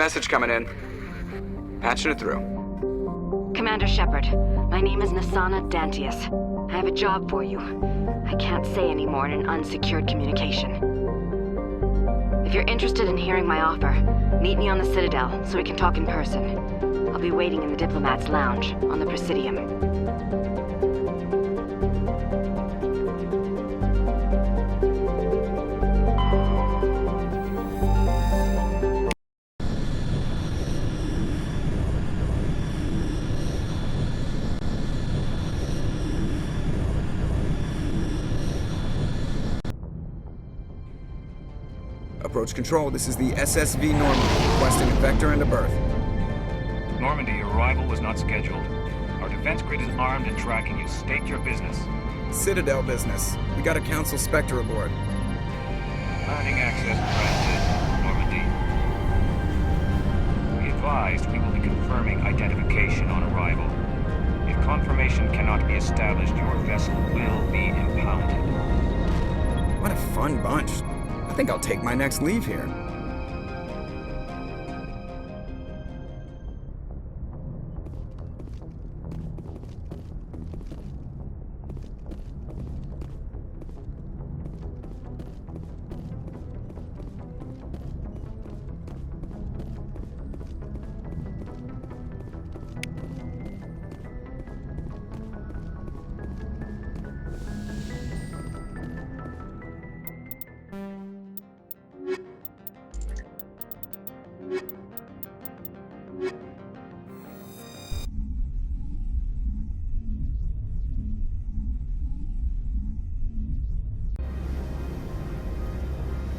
Message coming in. Patching it through. Commander Shepard, my name is Nassana Dantius. I have a job for you. I can't say any more in an unsecured communication. If you're interested in hearing my offer, meet me on the Citadel so we can talk in person. I'll be waiting in the Diplomat's Lounge on the Presidium. Approach control, this is the SSV Normandy, requesting a vector and a berth. Normandy, your arrival was not scheduled. Our defense grid is armed and tracking you. State your business. Citadel business. We got a Council Spectre aboard. Landing access granted, Normandy. Be advised, we will be confirming identification on arrival. If confirmation cannot be established, your vessel will be impounded. What a fun bunch. I think I'll take my next leave here.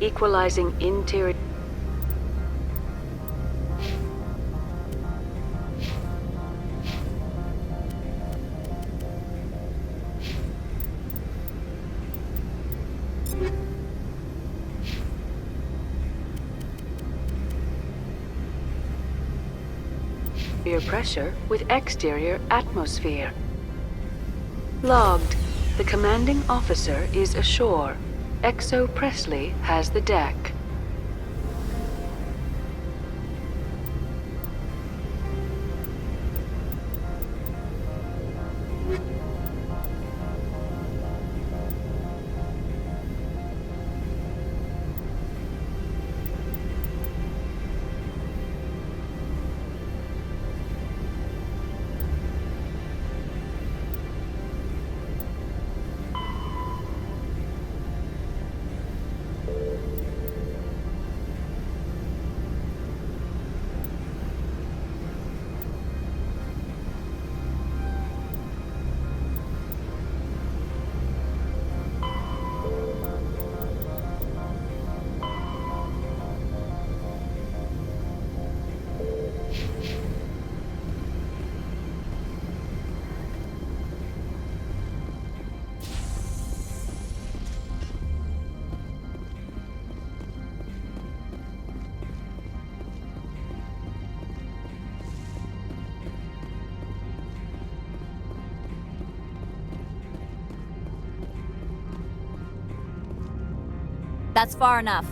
Equalizing interior... pressure with exterior atmosphere. Logged. The commanding officer is ashore. Exo Presley has the deck. That's far enough.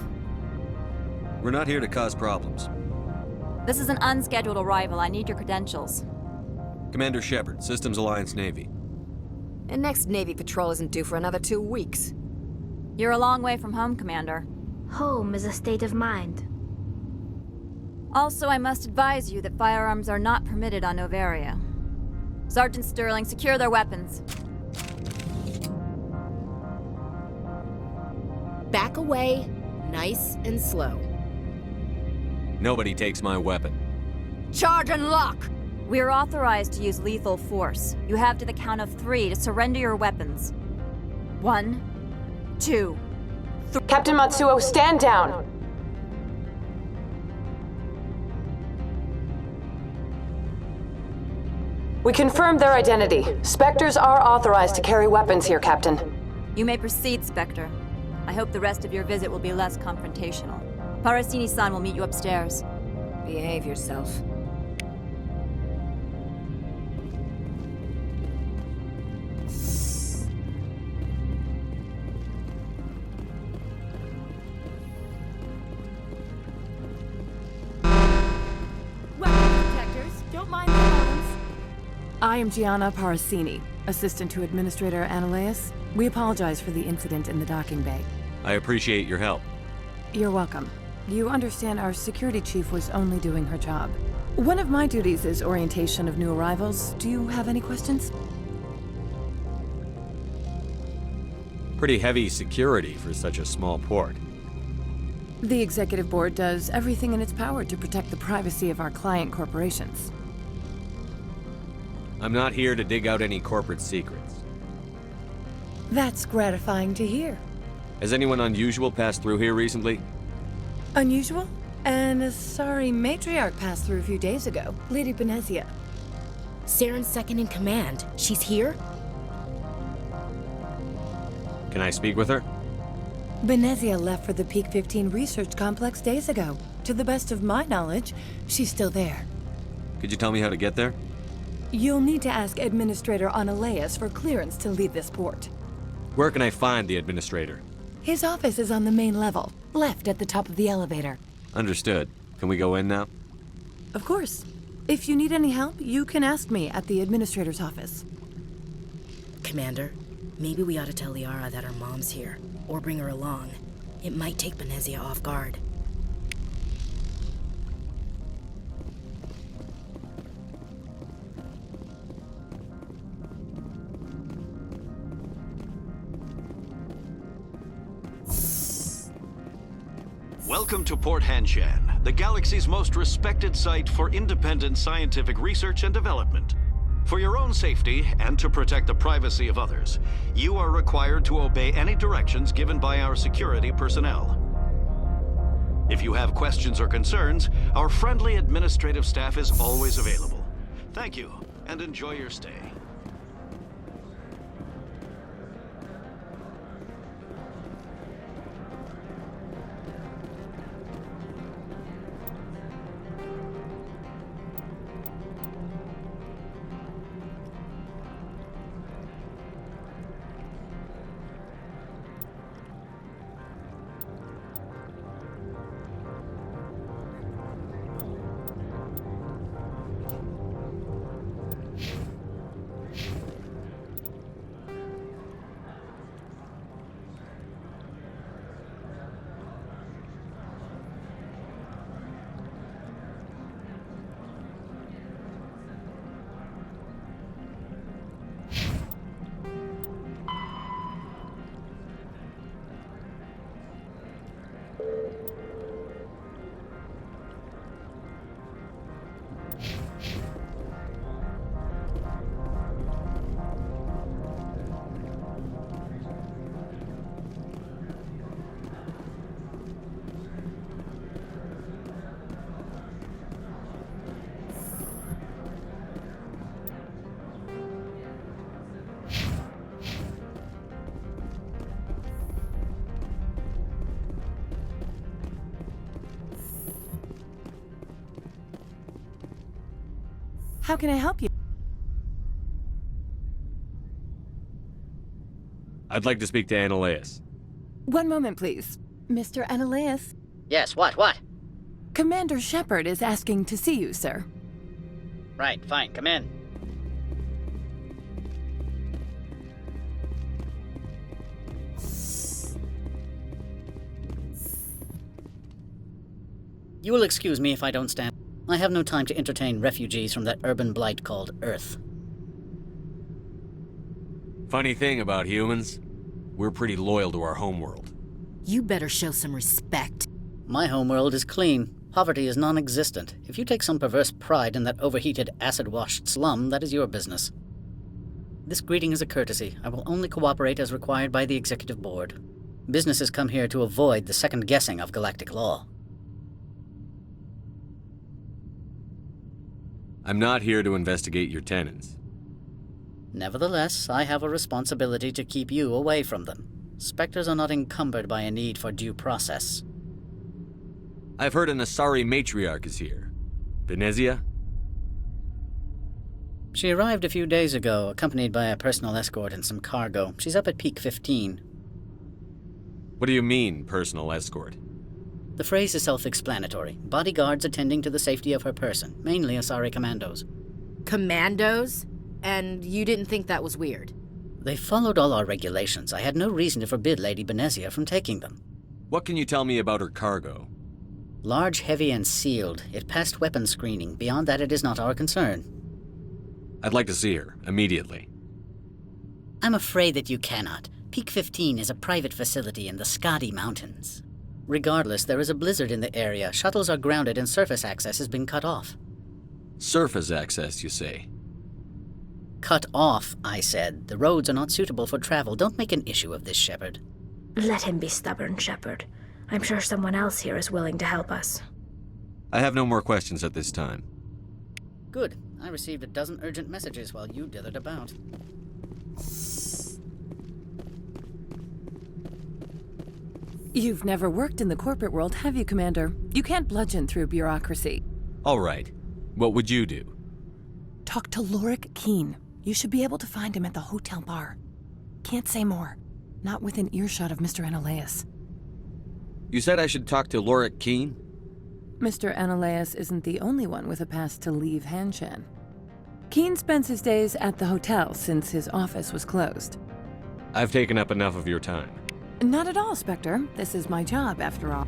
We're not here to cause problems. This is an unscheduled arrival. I need your credentials. Commander Shepard, Systems Alliance Navy. And next Navy patrol isn't due for another 2 weeks. You're a long way from home, Commander. Home is a state of mind. Also, I must advise you that firearms are not permitted on Noveria. Sergeant Sterling, secure their weapons. Back away, nice and slow. Nobody takes my weapon. Charge and lock! We're authorized to use lethal force. You have to the count of 3 to surrender your weapons. 1, 2, 3. Captain Matsuo, stand down! We confirmed their identity. Spectres are authorized to carry weapons here, Captain. You may proceed, Spectre. I hope the rest of your visit will be less confrontational. Parasini-san will meet you upstairs. Behave yourself. I am Gianna Parasini, assistant to Administrator Analeas. We apologize for the incident in the docking bay. I appreciate your help. You're welcome. You understand our security chief was only doing her job. One of my duties is orientation of new arrivals. Do you have any questions? Pretty heavy security for such a small port. The executive board does everything in its power to protect the privacy of our client corporations. I'm not here to dig out any corporate secrets. That's gratifying to hear. Has anyone unusual passed through here recently? Unusual? And a sorry matriarch passed through a few days ago, Lady Benezia. Saren's second in command. She's here? Can I speak with her? Benezia left for the Peak 15 research complex days ago. To the best of my knowledge, she's still there. Could you tell me how to get there? You'll need to ask Administrator Analeas for clearance to leave this port. Where can I find the administrator? His office is on the main level, left at the top of the elevator. Understood. Can we go in now? Of course. If you need any help, you can ask me at the administrator's office. Commander, maybe we ought to tell Liara that her mom's here, or bring her along. It might take Benezia off guard. Welcome to Port Hanshan, the galaxy's most respected site for independent scientific research and development. For your own safety and to protect the privacy of others, you are required to obey any directions given by our security personnel. If you have questions or concerns, our friendly administrative staff is always available. Thank you, and enjoy your stay. How can I help you? I'd like to speak to Analeas. One moment, please. Mr. Analeas? Yes, what? Commander Shepard is asking to see you, sir. Right, fine, come in. You will excuse me if I don't stand. I have no time to entertain refugees from that urban blight called Earth. Funny thing about humans, we're pretty loyal to our homeworld. You better show some respect. My homeworld is clean. Poverty is non-existent. If you take some perverse pride in that overheated, acid-washed slum, that is your business. This greeting is a courtesy. I will only cooperate as required by the Executive Board. Businesses come here to avoid the second-guessing of galactic law. I'm not here to investigate your tenants. Nevertheless, I have a responsibility to keep you away from them. Spectres are not encumbered by a need for due process. I've heard an Asari matriarch is here. Benezia? She arrived a few days ago, accompanied by a personal escort and some cargo. She's up at Peak 15. What do you mean, personal escort? The phrase is self-explanatory. Bodyguards attending to the safety of her person, mainly Asari commandos. Commandos? And you didn't think that was weird? They followed all our regulations. I had no reason to forbid Lady Benezia from taking them. What can you tell me about her cargo? Large, heavy, and sealed. It passed weapons screening. Beyond that, it is not our concern. I'd like to see her, immediately. I'm afraid that you cannot. Peak 15 is a private facility in the Skadi Mountains. Regardless, there is a blizzard in the area. Shuttles are grounded and surface access has been cut off. Surface access, you say? Cut off, I said. The roads are not suitable for travel. Don't make an issue of this, Shepard. Let him be stubborn, Shepard. I'm sure someone else here is willing to help us. I have no more questions at this time. Good. I received a dozen urgent messages while you dithered about. You've never worked in the corporate world, have you, Commander? You can't bludgeon through bureaucracy. All right. What would you do? Talk to Lorik Keene. You should be able to find him at the hotel bar. Can't say more. Not within earshot of Mr. Analaeus. You said I should talk to Lorik Keene? Mr. Analaeus isn't the only one with a pass to leave Hanshan. Keene spends his days at the hotel since his office was closed. I've taken up enough of your time. Not at all, Spectre. This is my job, after all.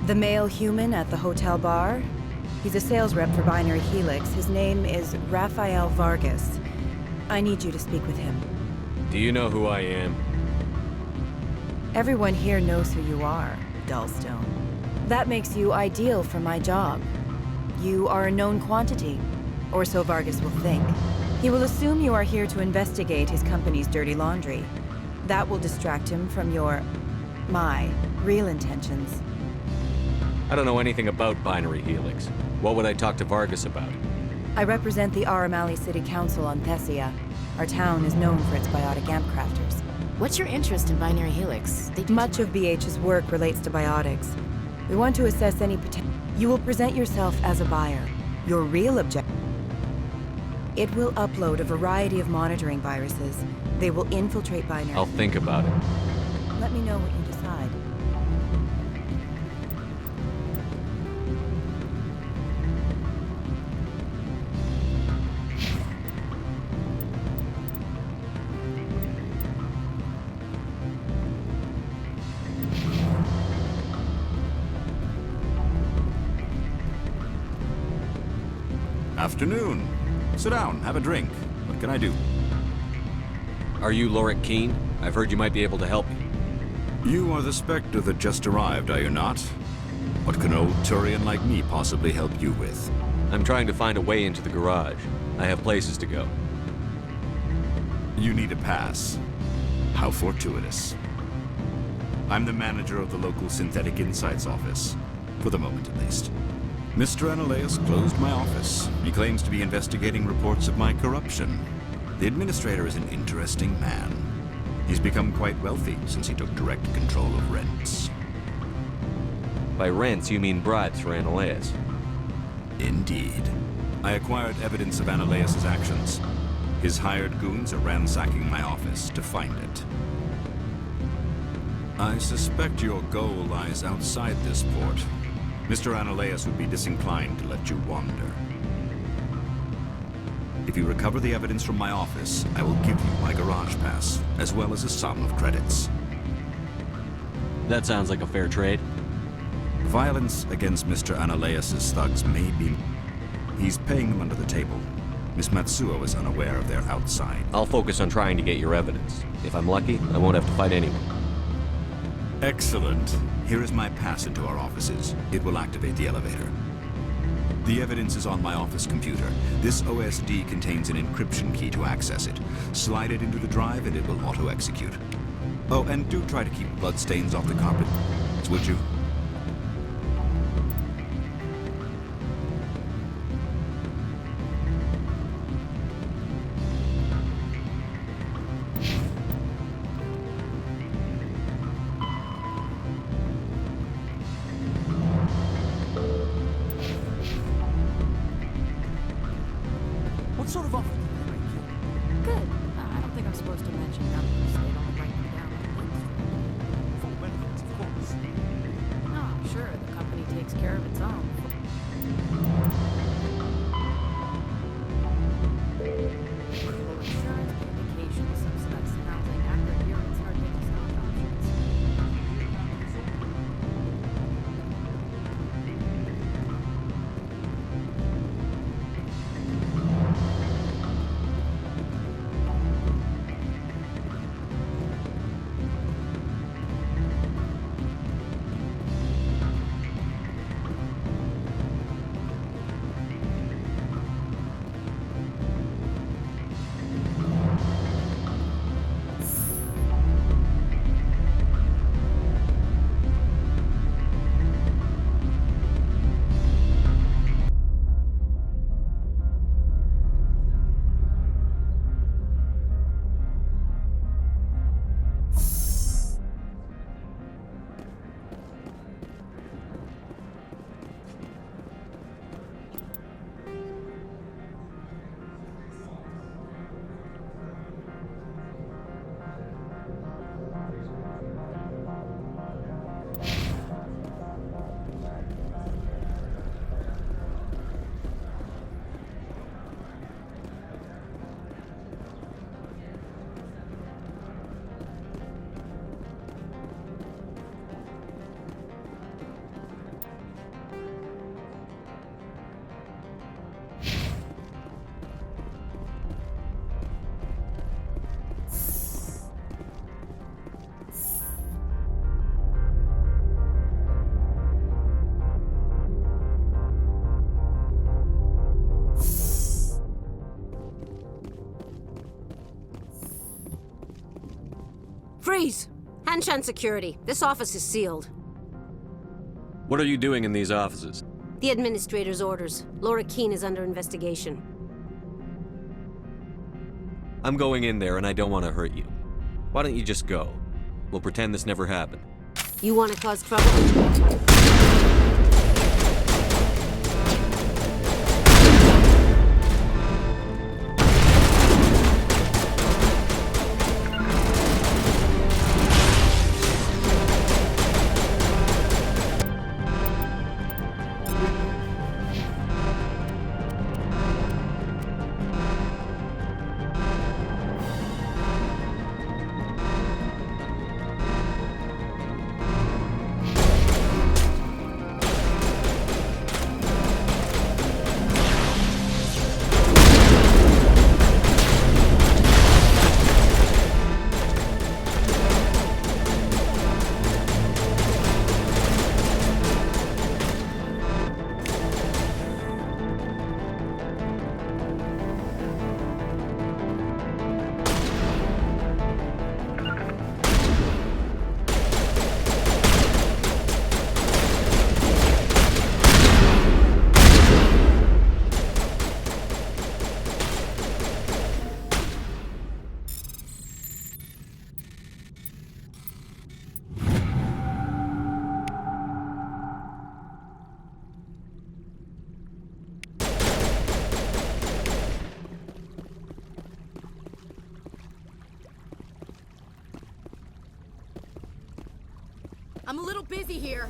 The male human at the hotel bar? He's a sales rep for Binary Helix. His name is Rafael Vargas. I need you to speak with him. Do you know who I am? Everyone here knows who you are, Dullstone. That makes you ideal for my job. You are a known quantity, or so Vargas will think. He will assume you are here to investigate his company's dirty laundry. That will distract him from my real intentions. I don't know anything about Binary Helix. What would I talk to Vargas about? I represent the Aramali City Council on Thessia. Our town is known for its biotic amp crafters. What's your interest in Binary Helix? Much of BH's work relates to biotics. We want to assess any potential. You will present yourself as a buyer. Your real objective. It will upload a variety of monitoring viruses. They will infiltrate Binary. I'll think about it. Let me know what you decide. Afternoon. Sit down, have a drink. What can I do? Are you Lorik Keene? I've heard you might be able to help me. You are the Spectre that just arrived, are you not? What can old Turian like me possibly help you with? I'm trying to find a way into the garage. I have places to go. You need a pass. How fortuitous. I'm the manager of the local Synthetic Insights office. For the moment, at least. Mr. Analeas closed my office. He claims to be investigating reports of my corruption. The administrator is an interesting man. He's become quite wealthy since he took direct control of rents. By rents, you mean bribes for Analeas? Indeed. I acquired evidence of Analeas' actions. His hired goons are ransacking my office to find it. I suspect your goal lies outside this port. Mr. Analeas would be disinclined to let you wander. If you recover the evidence from my office, I will give you my garage pass, as well as a sum of credits. That sounds like a fair trade. Violence against Mr. Analeas' thugs may be... He's paying them under the table. Miss Matsuo is unaware of their outside. I'll focus on trying to get your evidence. If I'm lucky, I won't have to fight anyone. Excellent. Here is my pass into our offices. It will activate the elevator. The evidence is on my office computer. This OSD contains an encryption key to access it. Slide it into the drive and it will auto-execute. Oh, and do try to keep bloodstains off the carpet, would you? What sort of offer did they make you? Good. I don't think I'm supposed to mention numbers. They don't write them down on the Full benefits, of course. Oh, sure. The company takes care of its own. Insurance, vacation, subsidized housing, after a year, it's hard to get stock options. Freeze! Hanshan Security. This office is sealed. What are you doing in these offices? The administrator's orders. Lorik Keene is under investigation. I'm going in there and I don't want to hurt you. Why don't you just go? We'll pretend this never happened. You want to cause trouble? I'm a little busy here.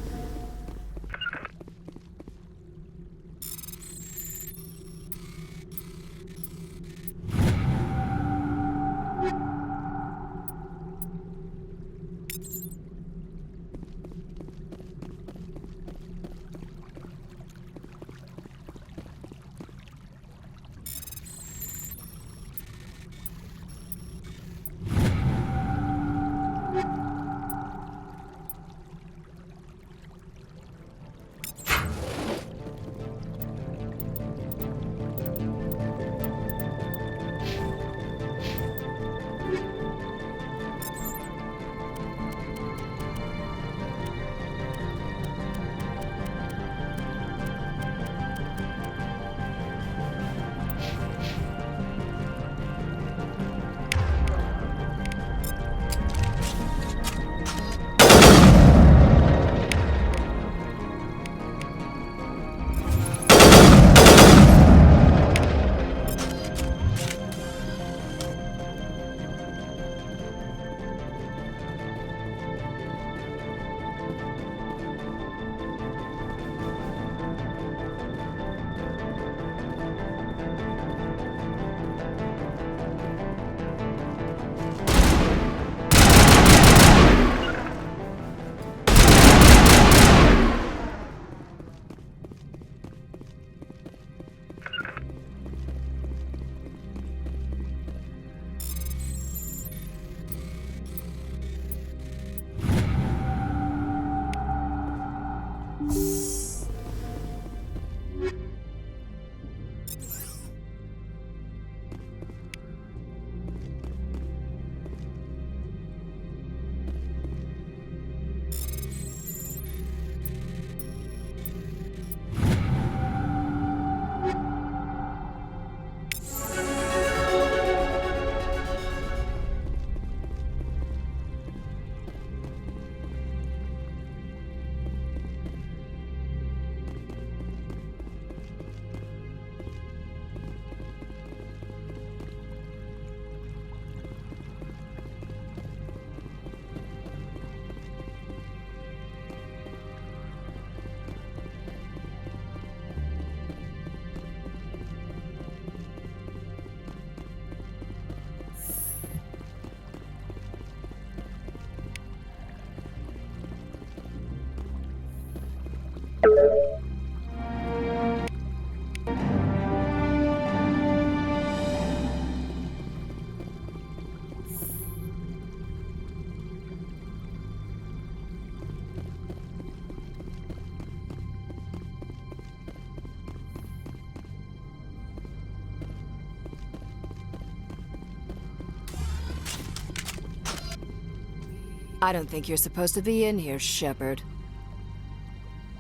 I don't think you're supposed to be in here, Shepard.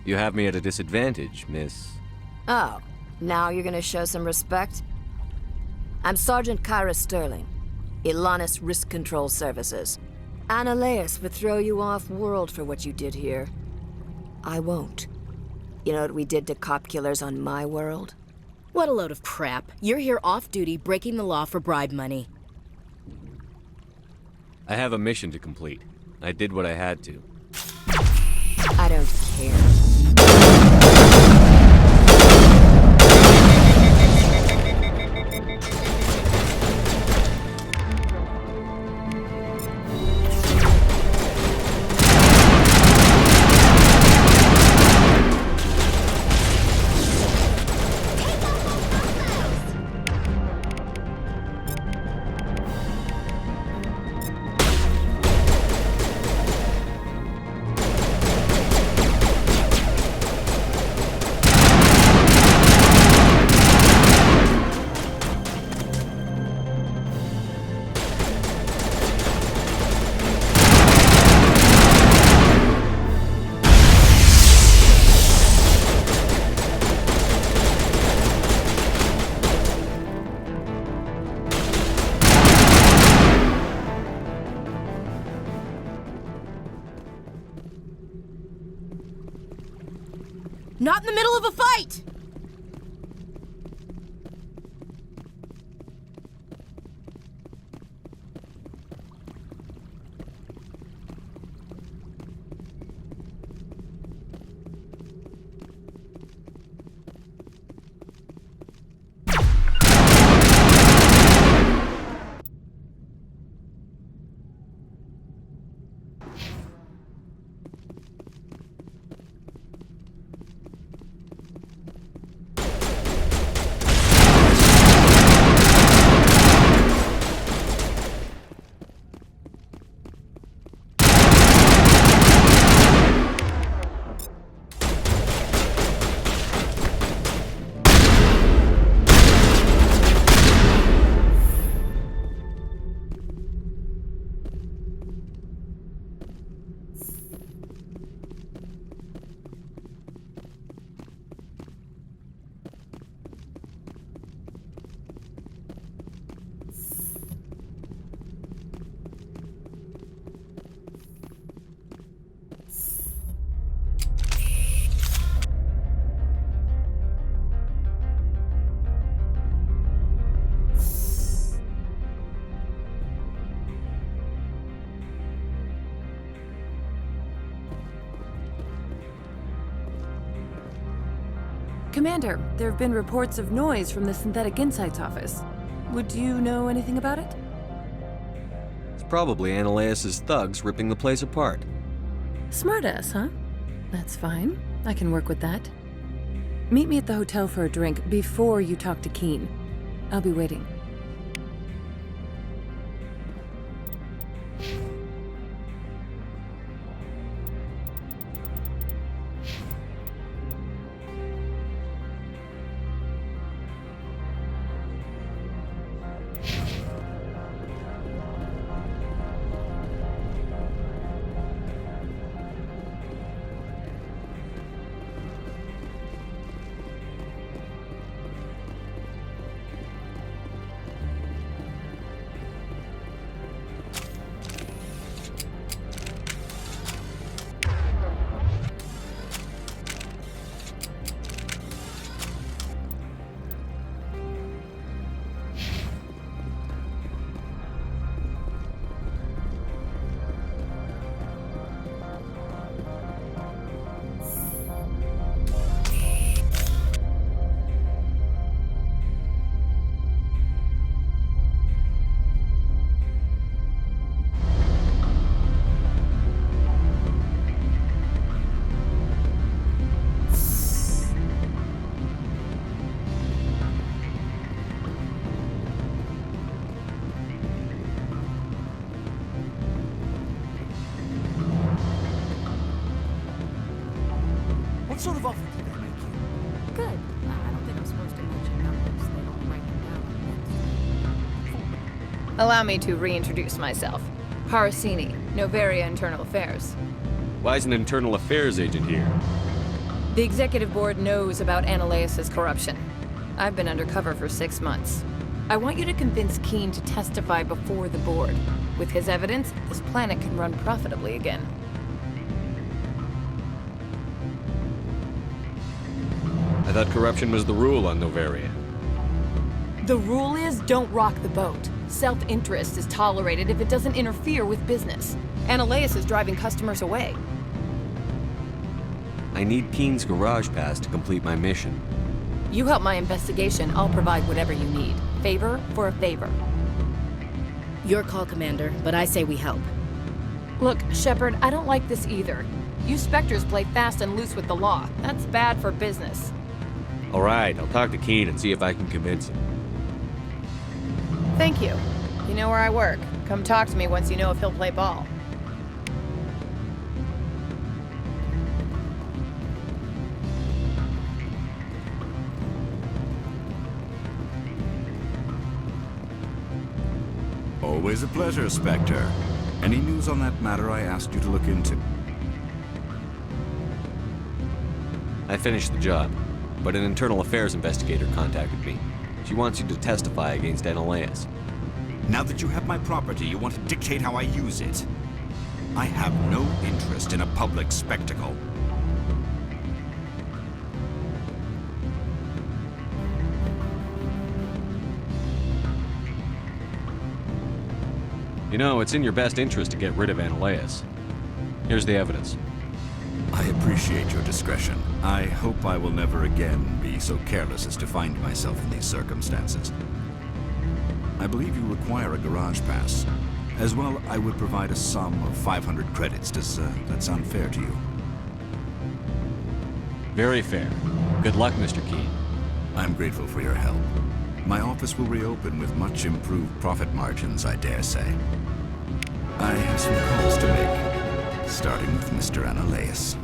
You have me at a disadvantage, miss. Oh, now you're gonna show some respect? I'm Sergeant Kyra Sterling. Ilanis Risk Control Services. Annaleus would throw you off-world for what you did here. I won't. You know what we did to cop killers on my world? What a load of crap. You're here off-duty, breaking the law for bribe money. I have a mission to complete. I did what I had to. I don't care. Not in the middle of a fight! Commander, there have been reports of noise from the Synthetic Insights office. Would you know anything about it? It's probably Annaleus' thugs ripping the place apart. Smartass, huh? That's fine. I can work with that. Meet me at the hotel for a drink before you talk to Keen. I'll be waiting. What sort of offer did they make you? Good. I don't think I'm supposed to mention numbers. They don't write them down. Allow me to reintroduce myself. Harasini, Noveria Internal Affairs. Why is an internal affairs agent here? The executive board knows about Annaleus' corruption. I've been undercover for 6 months. I want you to convince Keen to testify before the board. With his evidence, this planet can run profitably again. I thought corruption was the rule on Novaria. The rule is don't rock the boat. Self-interest is tolerated if it doesn't interfere with business. Annaleus is driving customers away. I need Keen's garage pass to complete my mission. You help my investigation, I'll provide whatever you need. Favor for a favor. Your call, Commander, but I say we help. Look, Shepard, I don't like this either. You Spectres play fast and loose with the law. That's bad for business. All right, I'll talk to Keen and see if I can convince him. Thank you. You know where I work. Come talk to me once you know if he'll play ball. Always a pleasure, Spectre. Any news on that matter I asked you to look into? I finished the job, but an internal affairs investigator contacted me. She wants you to testify against Annaleus. Now that you have my property, you want to dictate how I use it. I have no interest in a public spectacle. You know, it's in your best interest to get rid of Annaleus. Here's the evidence. I appreciate your discretion. I hope I will never again be so careless as to find myself in these circumstances. I believe you require a garage pass. As well, I would provide a sum of 500 credits. Does that sound fair to you? Very fair. Good luck, Mr. Keen. I'm grateful for your help. My office will reopen with much improved profit margins, I dare say. I have some calls to make, starting with Mr. Annaleus.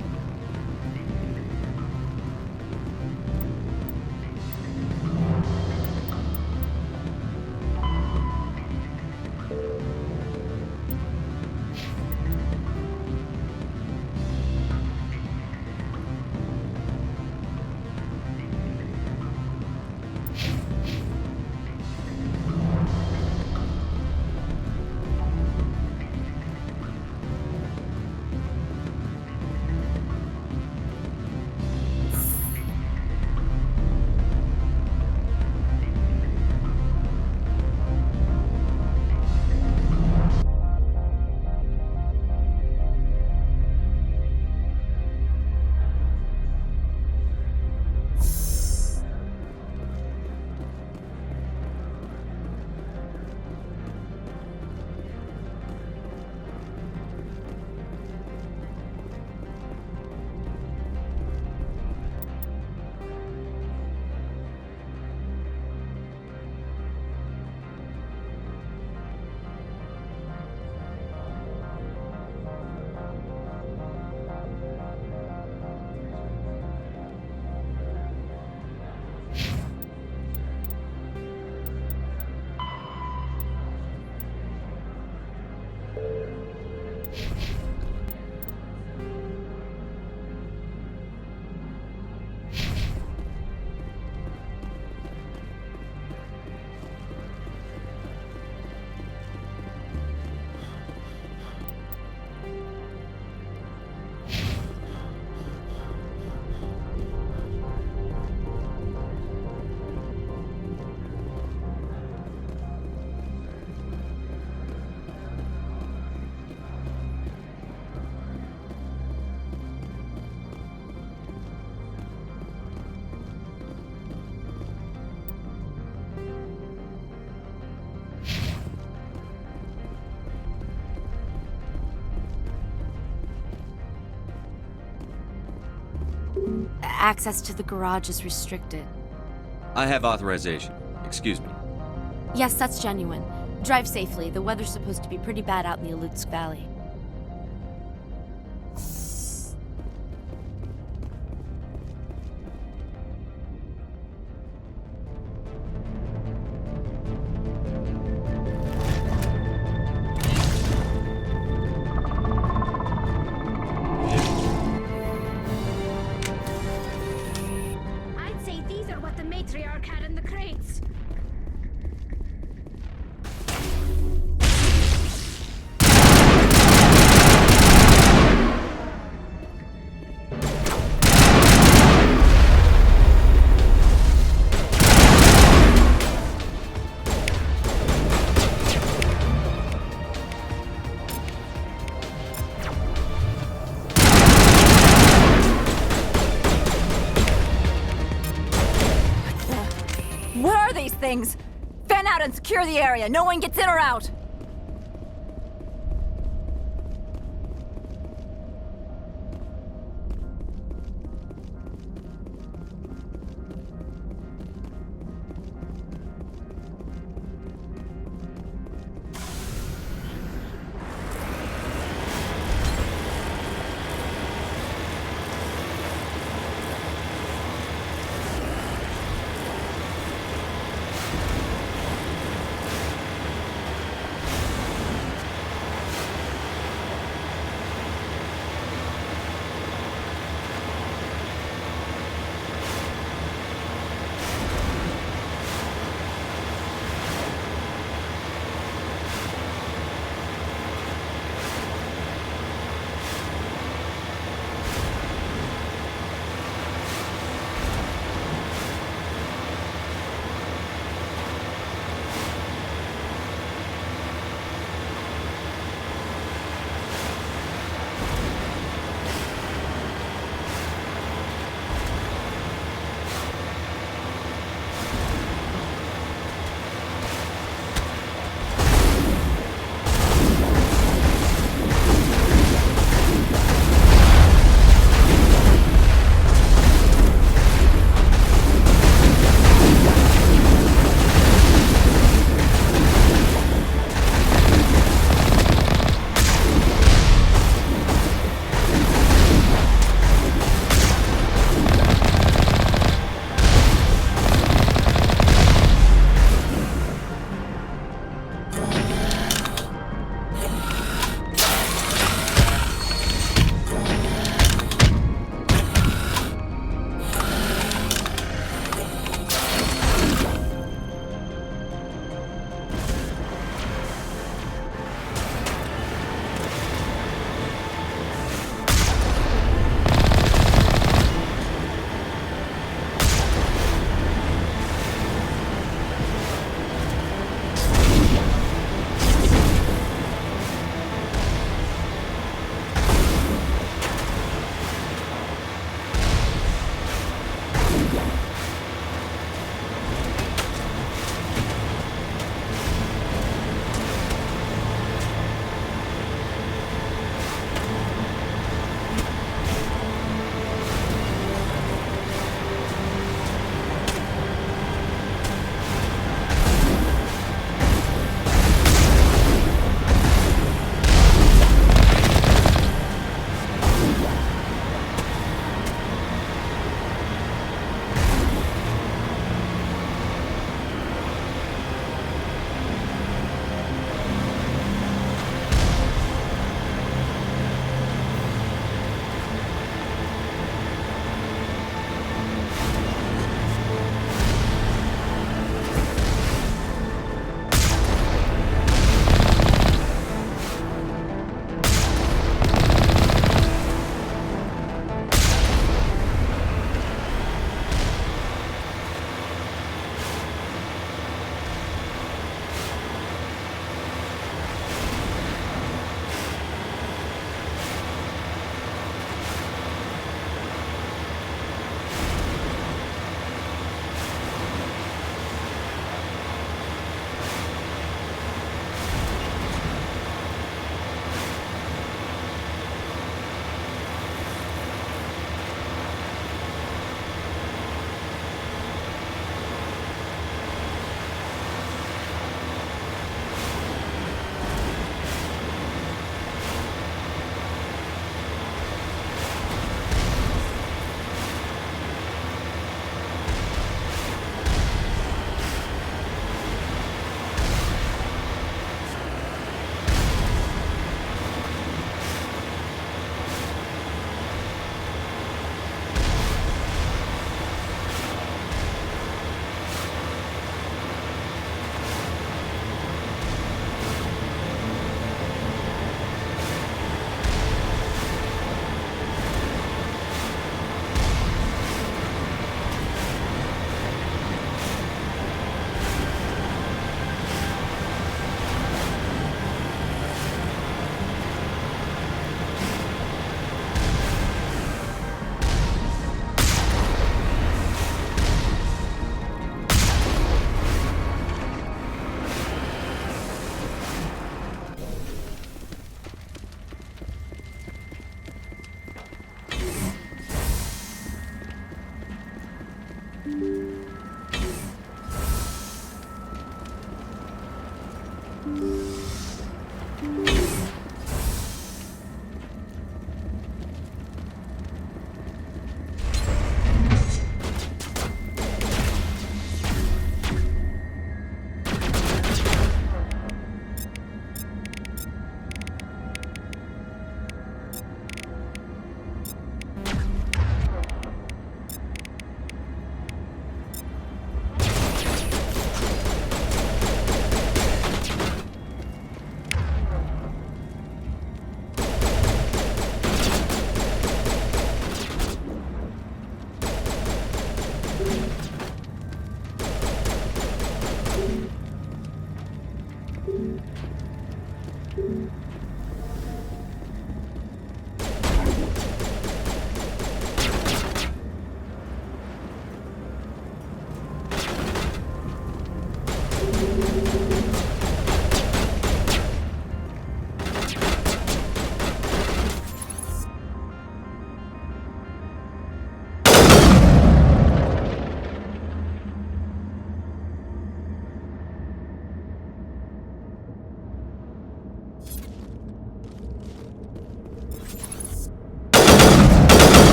Access to the garage is restricted. I have authorization. Excuse me. Yes, that's genuine. Drive safely. The weather's supposed to be pretty bad out in the Alutsk Valley. I'd say these are what the matriarch had in the crates. things! Fan out and secure the area! No one gets in or out!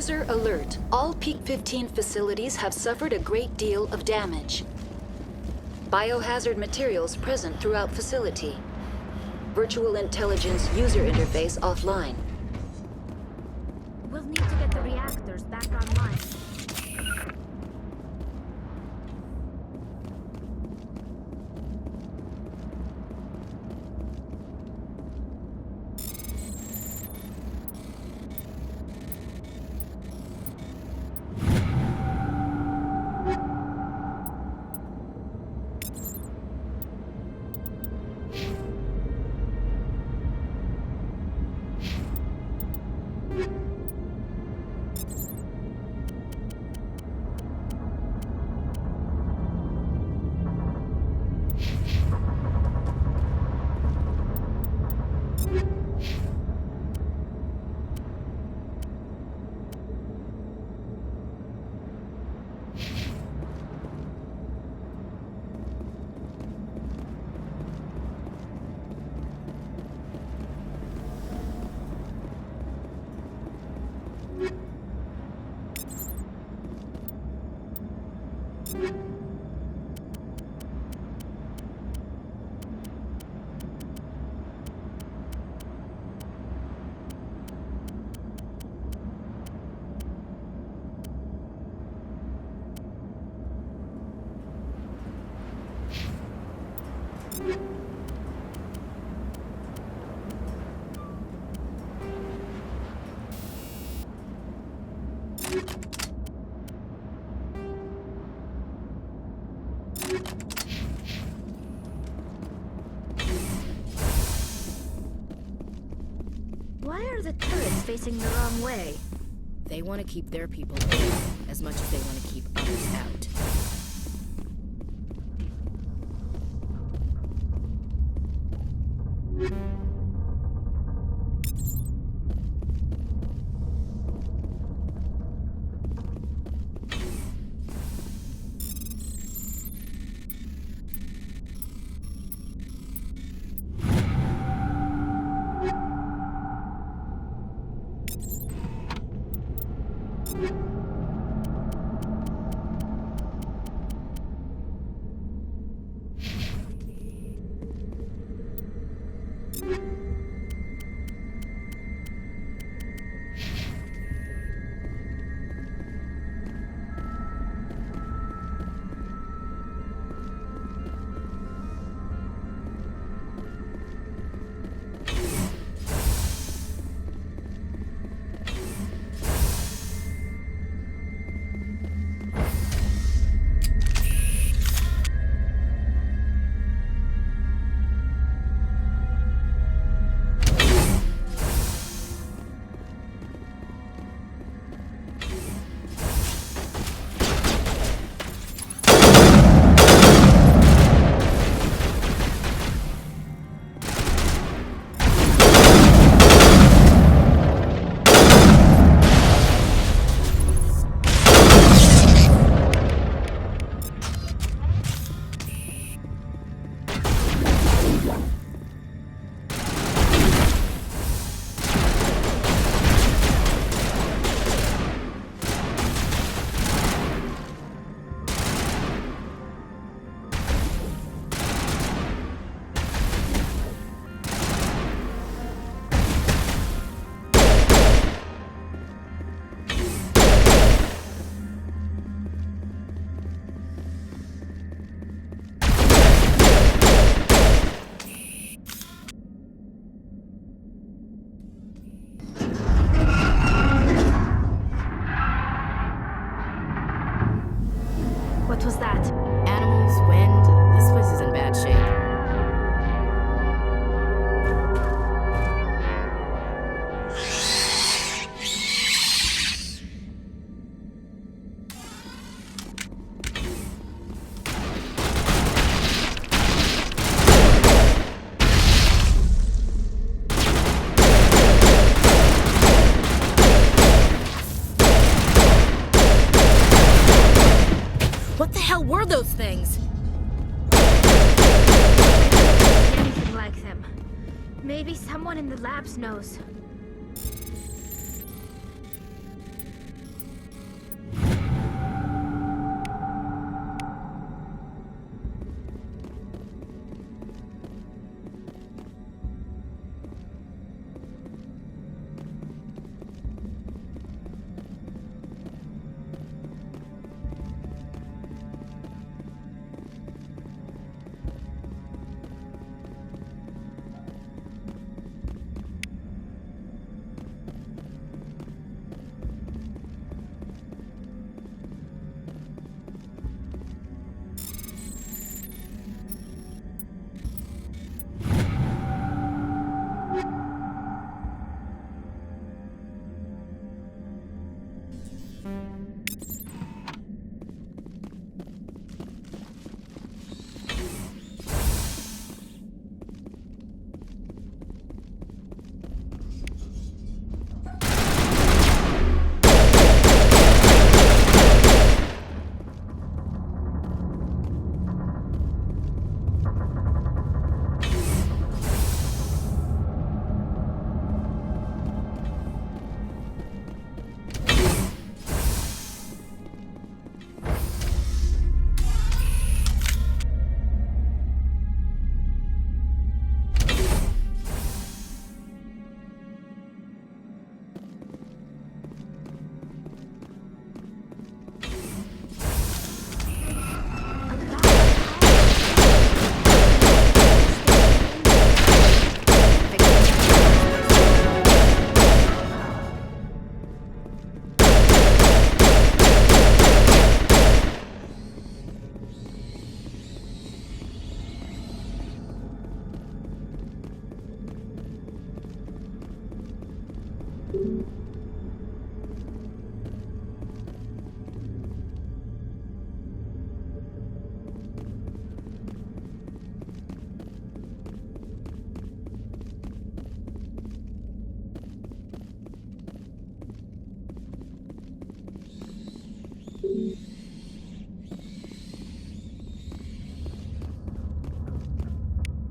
User alert. All Peak 15 facilities have suffered a great deal of damage. Biohazard materials present throughout facility. Virtual intelligence user interface offline. We'll need to get the reactors back online. Why are the turrets facing the wrong way? They want to keep their people in as much as they want to keep others out. What was that? Animals, wind. This place is in bad shape. What the hell were those things? Anything like them. Maybe someone in the labs knows.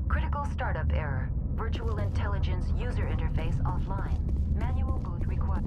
Critical startup error. Virtual intelligence user interface offline. Manual boot required.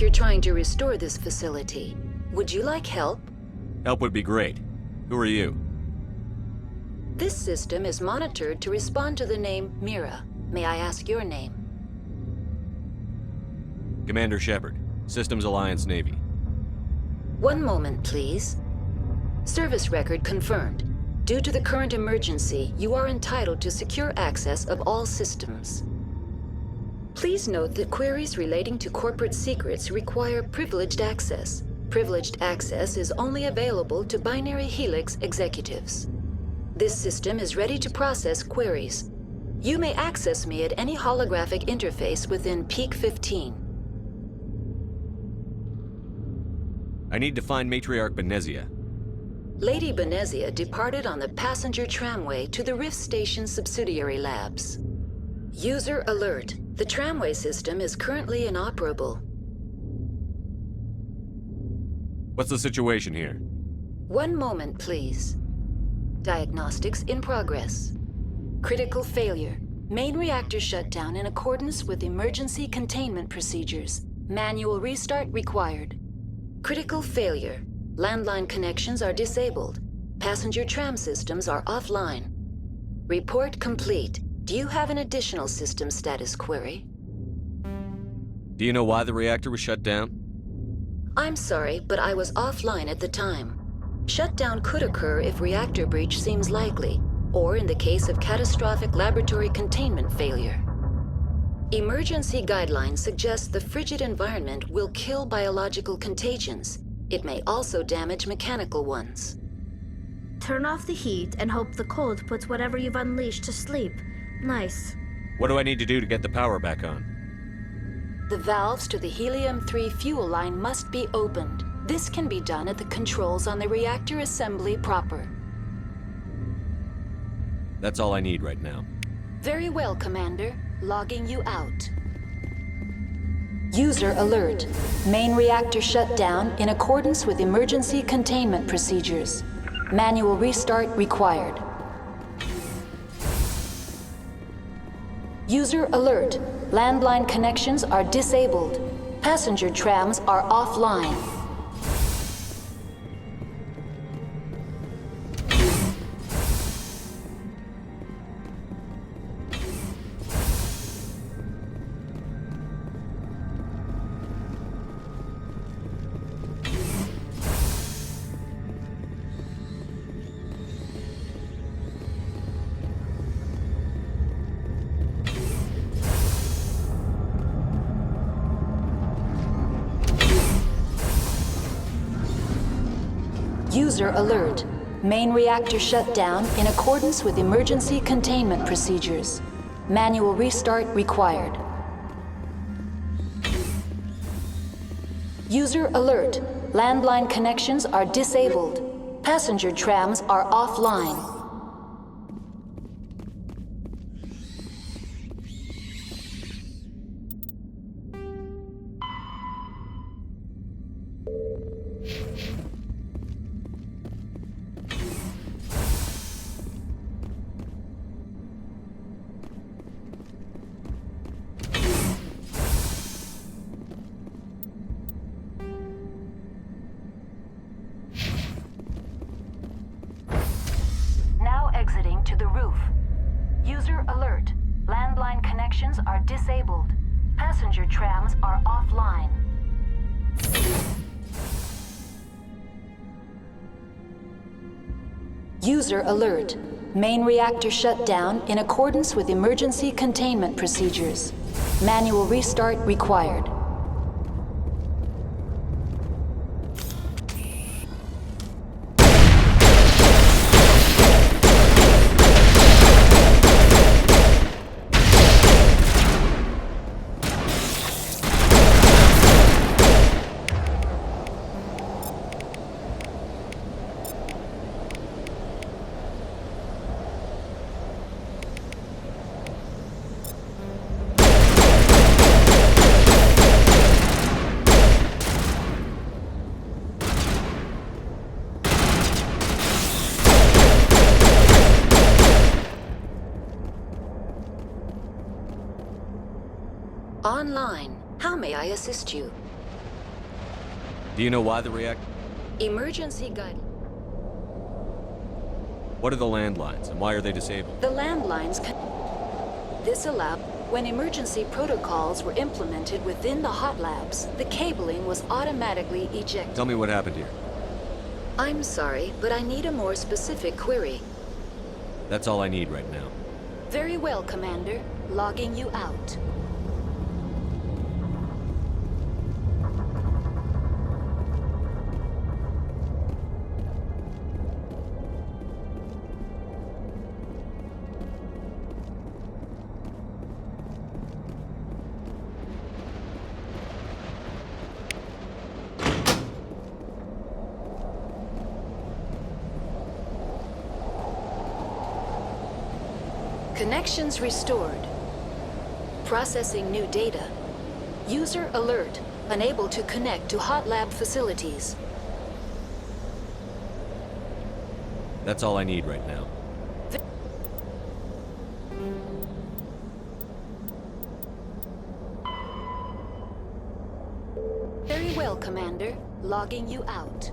like you're trying to restore this facility. Would you like help? Help would be great. Who are you? This system is monitored to respond to the name Mira. May I ask your name? Commander Shepard, Systems Alliance Navy. One moment, please. Service record confirmed. Due to the current emergency, you are entitled to secure access of all systems. Please note that queries relating to corporate secrets require privileged access. Privileged access is only available to Binary Helix executives. This system is ready to process queries. You may access me at any holographic interface within Peak 15. I need to find Matriarch Benezia. Lady Benezia departed on the passenger tramway to the Rift Station subsidiary labs. User alert. The tramway system is currently inoperable. What's the situation here? One moment, please. Diagnostics in progress. Critical failure. Main reactor shut down in accordance with emergency containment procedures. Manual restart required. Critical failure. Landline connections are disabled. Passenger tram systems are offline. Report complete. Do you have an additional system status query? Do you know why the reactor was shut down? I'm sorry, but I was offline at the time. Shutdown could occur if reactor breach seems likely, or in the case of catastrophic laboratory containment failure. Emergency guidelines suggest the frigid environment will kill biological contagions. It may also damage mechanical ones. Turn off the heat and hope the cold puts whatever you've unleashed to sleep. Nice. What do I need to do to get the power back on? The valves to the Helium-3 fuel line must be opened. This can be done at the controls on the reactor assembly proper. That's all I need right now. Very well, Commander. Logging you out. User alert. Main reactor shut down in accordance with emergency containment procedures. Manual restart required. User alert. Landline connections are disabled. Passenger trams are offline. User alert. Main reactor shut down in accordance with emergency containment procedures. Manual restart required. User alert. Landline connections are disabled. Passenger trams are offline. Exiting to the roof. User alert. Landline connections are disabled. Passenger trams are offline. User alert. Main reactor shut down in accordance with emergency containment procedures. Manual restart required. Online. How may I assist you? Do you know why the reactor? Emergency guide. What are the landlines, and why are they disabled? The landlines This allowed when emergency protocols were implemented within the hot labs, the cabling was automatically ejected. Tell me what happened here. I'm sorry, but I need a more specific query. That's all I need right now. Very well, Commander. Logging you out. Connections restored. Processing new data. User alert. Unable to connect to hot lab facilities. That's all I need right now. Very well, Commander. Logging you out.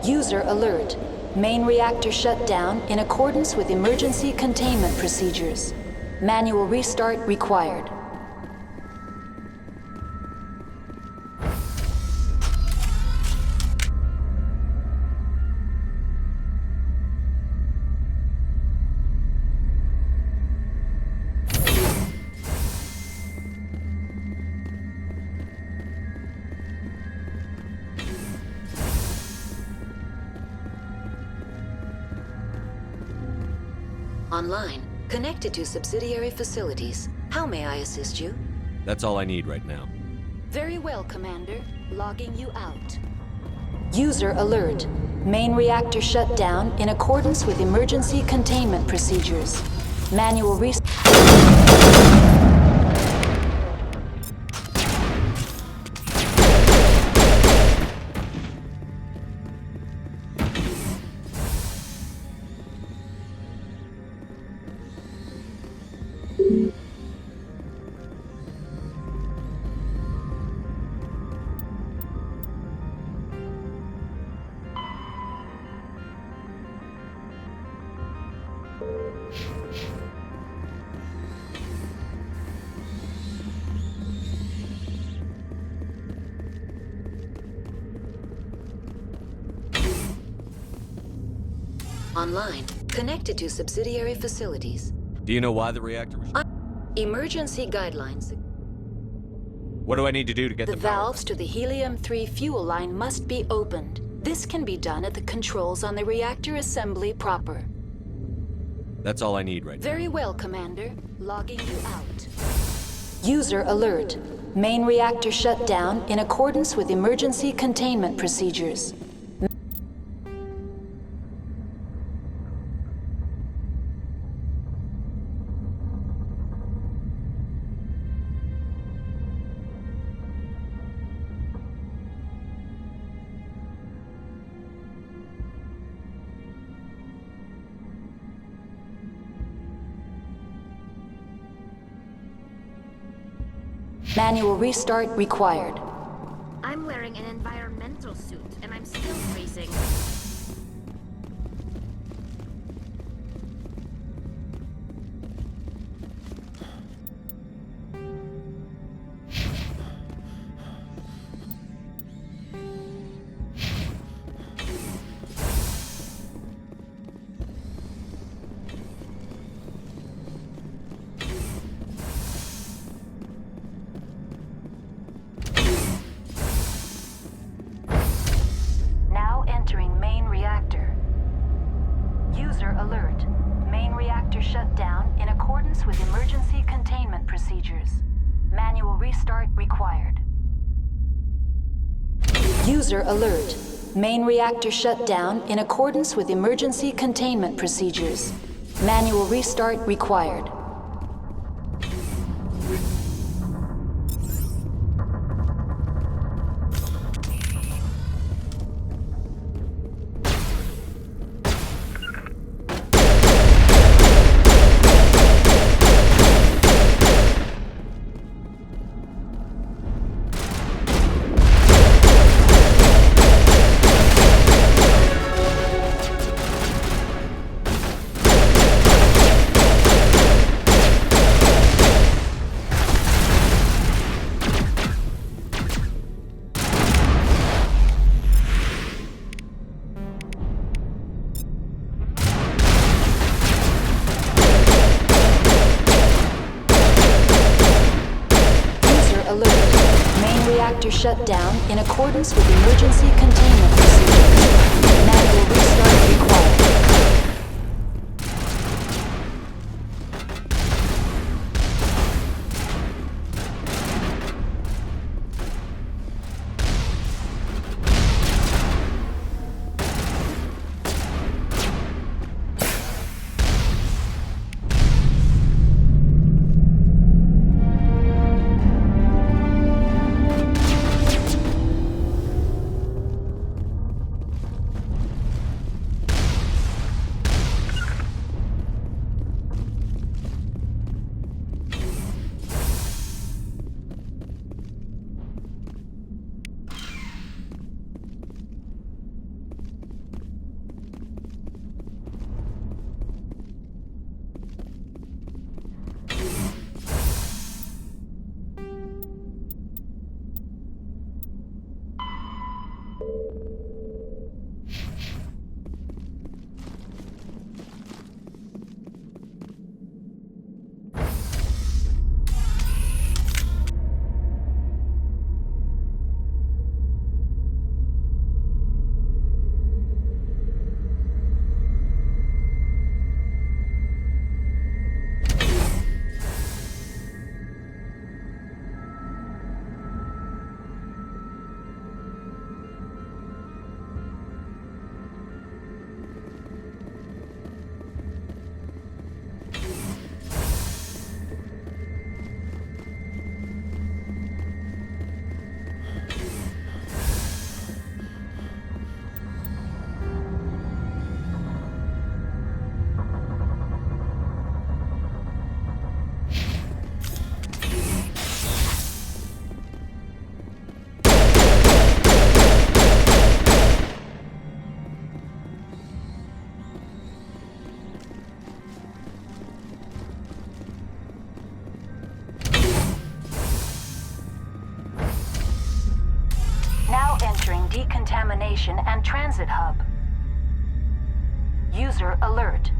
User alert. Main reactor shut down in accordance with emergency containment procedures. Manual restart required. Online. Connected to subsidiary facilities. How may I assist you? That's all I need right now. Very well, Commander. Logging you out. User alert. Main reactor shut down in accordance with emergency containment procedures. Manual restart. Online. Connected to subsidiary facilities. Do you know why the reactor was... Emergency guidelines. What do I need to do to get the valves to the helium-3 fuel line must be opened. This can be done at the controls on the reactor assembly proper. That's all I need right now. Very well, Commander. Logging you out. User alert. Main reactor shut down in accordance with emergency containment procedures. Manual restart required. I'm wearing an environmental suit, and I'm still freezing. emergency containment procedures. Manual restart required. User alert. Main reactor shut down in accordance with emergency containment procedures. Manual restart required. Shut down in accordance with emergency containment procedures. Manual restart required. Decontamination and transit hub. User alert.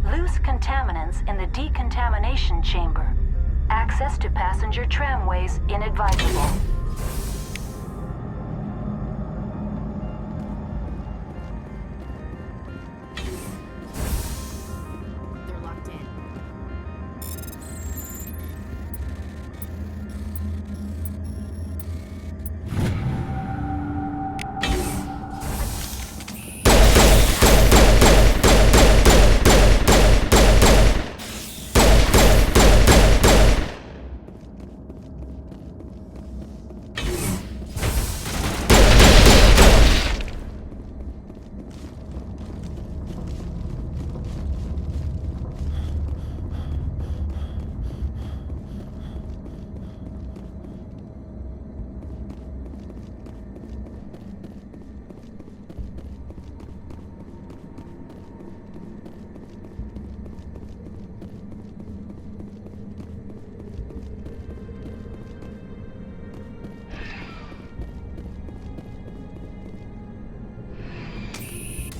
Loose contaminants in the decontamination chamber. Access to passenger tramways inadvisable.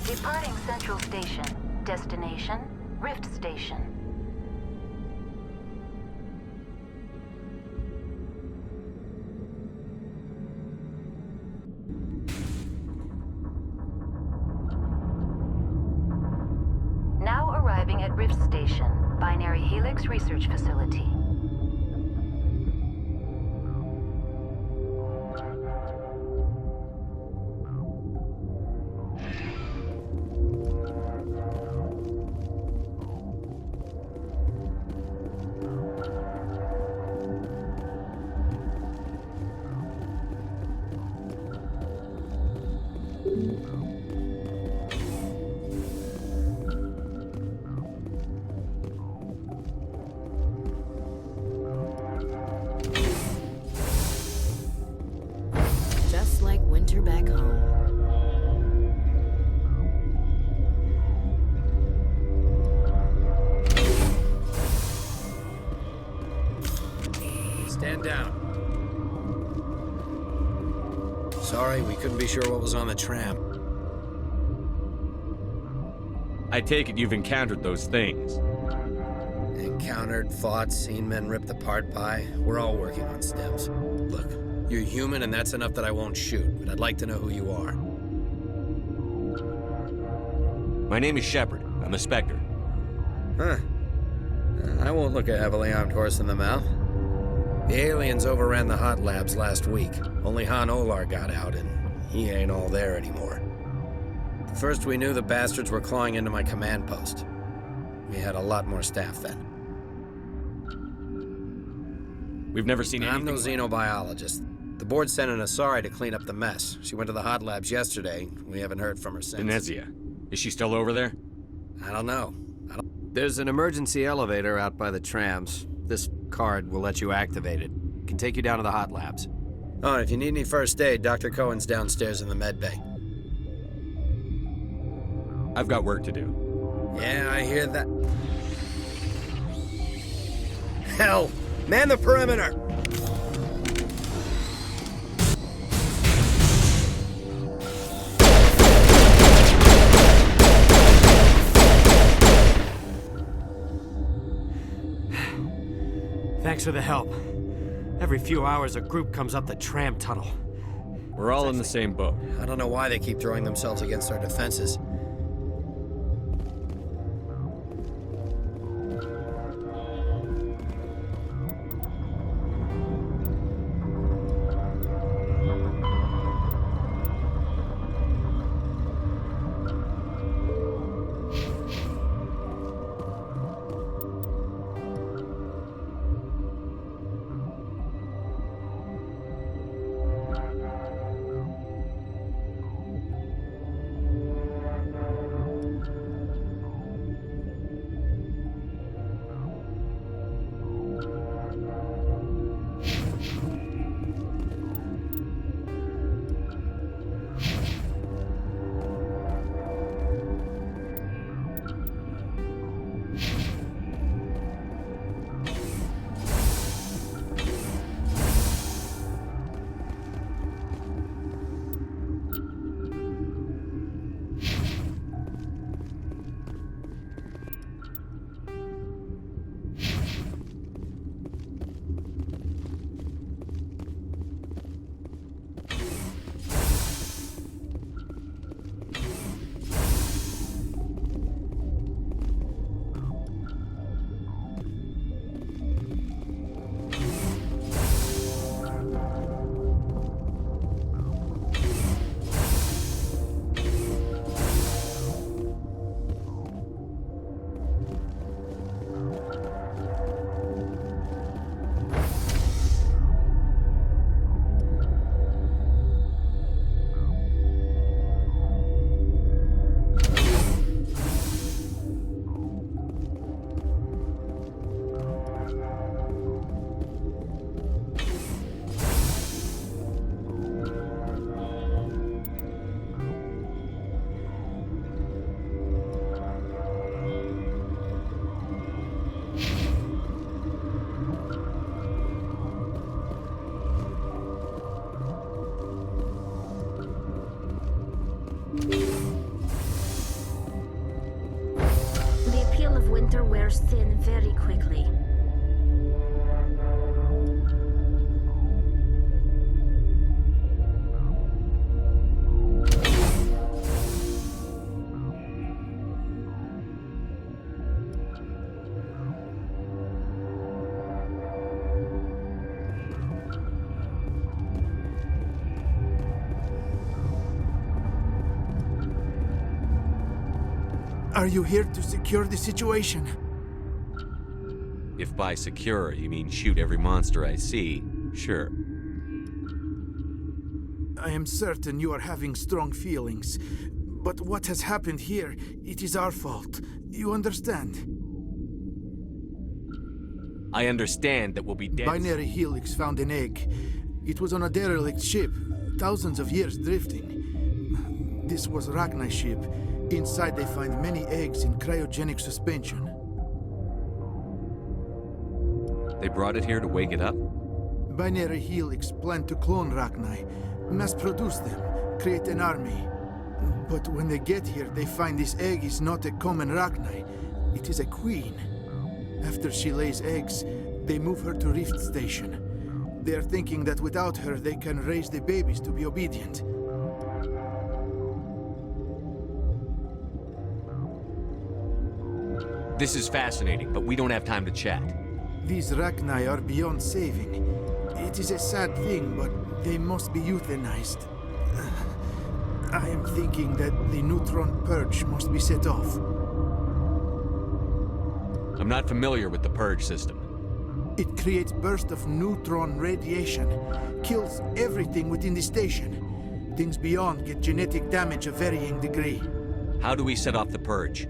Departing Central Station. Destination, Rift Station. Now arriving at Rift Station. Binary Helix Research Facility. Just like winter back home. Stand down. Sorry, we couldn't be sure what was on the tram. I take it you've encountered those things. Encountered, fought, seen men ripped apart by. We're all working on stems. Look, you're human and that's enough that I won't shoot, but I'd like to know who you are. My name is Shepard. I'm a Spectre. Huh. I won't look a heavily armed horse in the mouth. The aliens overran the hot labs last week. Only Han Olar got out, and he ain't all there anymore. First we knew the bastards were clawing into my command post. We had a lot more staff then. We've never seen anything. I'm no xenobiologist. The board sent an Asari to clean up the mess. She went to the hot labs yesterday. We haven't heard from her since. Benezia. Is she still over there? I don't know. There's an emergency elevator out by the trams. This card will let you activate it. It can take you down to the hot labs. Oh, and if you need any first aid, Dr. Cohen's downstairs in the med bay. I've got work to do. Yeah, I hear that. Hell! Man the perimeter! Thanks for the help. Every few hours, a group comes up the tram tunnel. We're all in the same boat. I don't know why they keep throwing themselves against our defenses. The appeal of winter wears thin very quickly. Are you here to secure the situation? If by secure you mean shoot every monster I see, sure. I am certain you are having strong feelings. But what has happened here, it is our fault. You understand? I understand that we'll be dead. Binary Helix found an egg. It was on a derelict ship, thousands of years drifting. This was Rachni's ship. Inside they find many eggs in cryogenic suspension. They brought it here to wake it up? Binary Helix planned to clone Rachni, mass-produce them, create an army. But when they get here, they find this egg is not a common Rachni. It is a queen. After she lays eggs, they move her to Rift Station. They are thinking that without her, they can raise the babies to be obedient. This is fascinating, but we don't have time to chat. These Rachni are beyond saving. It is a sad thing, but they must be euthanized. I am thinking that the neutron purge must be set off. I'm not familiar with the purge system. It creates bursts of neutron radiation, kills everything within the station. Things beyond get genetic damage of varying degree. How do we set off the purge?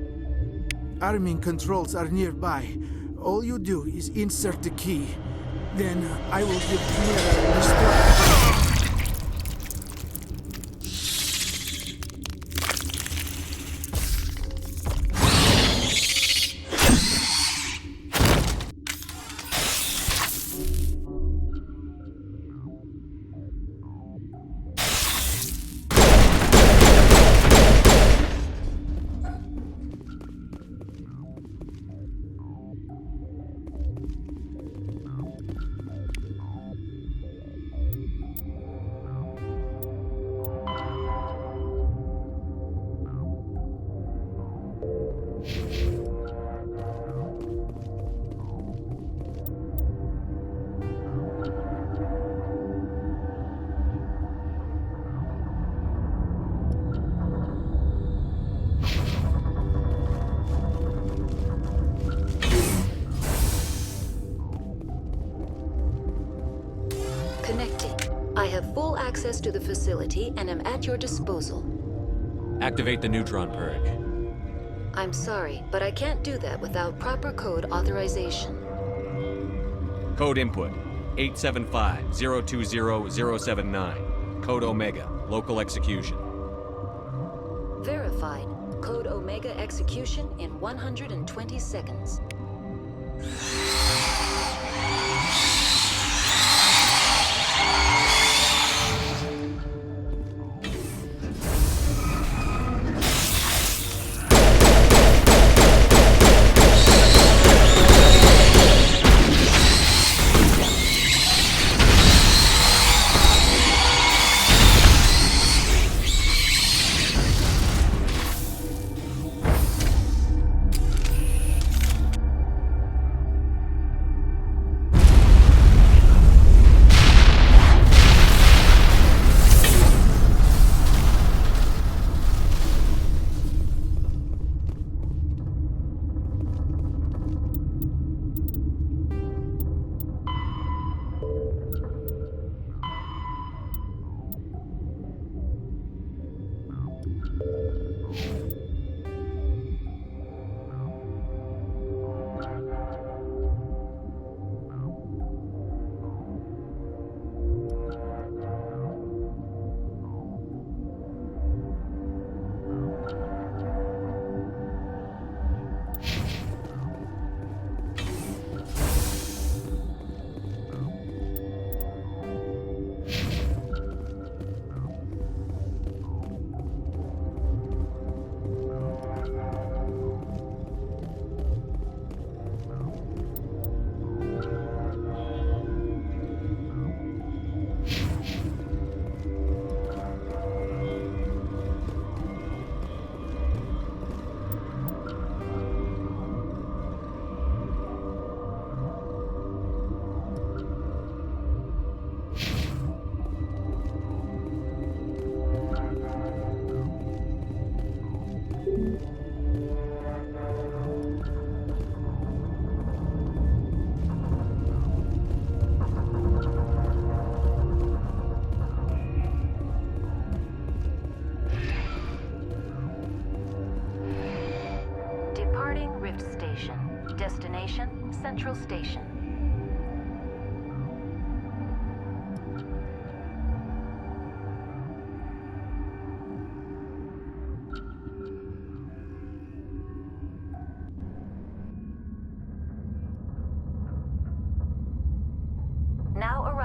Arming controls are nearby. All you do is insert the key. Then I will give Chimera a strike. Connecting. I have full access to the facility and am at your disposal. Activate the neutron purge. I'm sorry, but I can't do that without proper code authorization. Code input 875-020-079. Code Omega. Local execution. Verified. Code Omega execution in 120 seconds.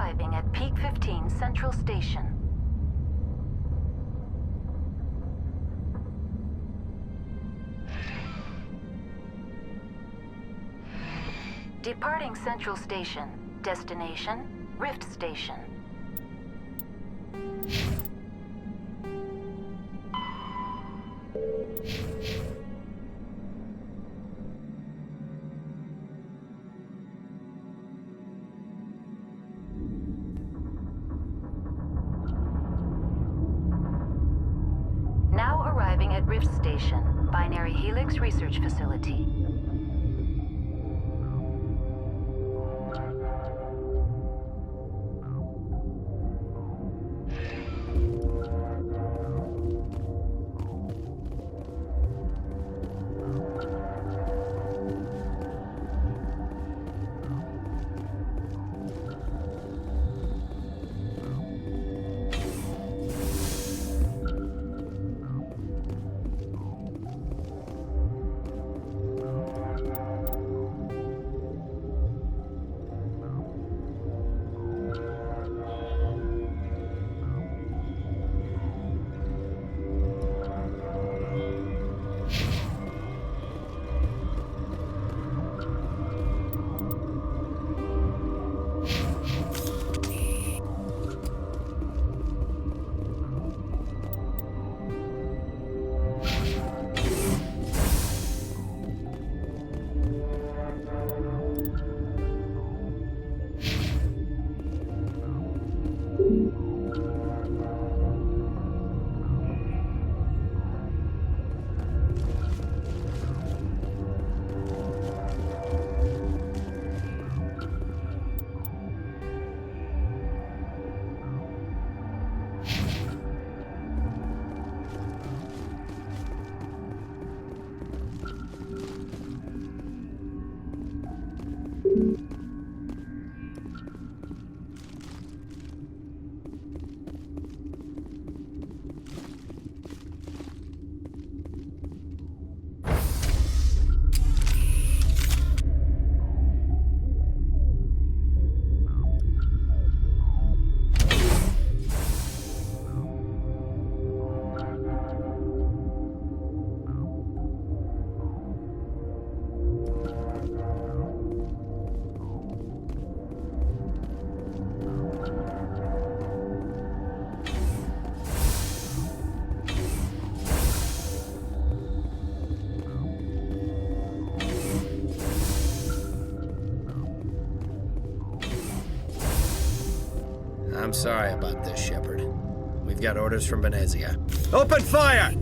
arriving at Peak 15 Central Station. Departing Central Station. Destination, Rift Station. Now arriving at Rift Station, Binary Helix Research Facility. I'm sorry about this, Shepard. We've got orders from Venezia. Open fire!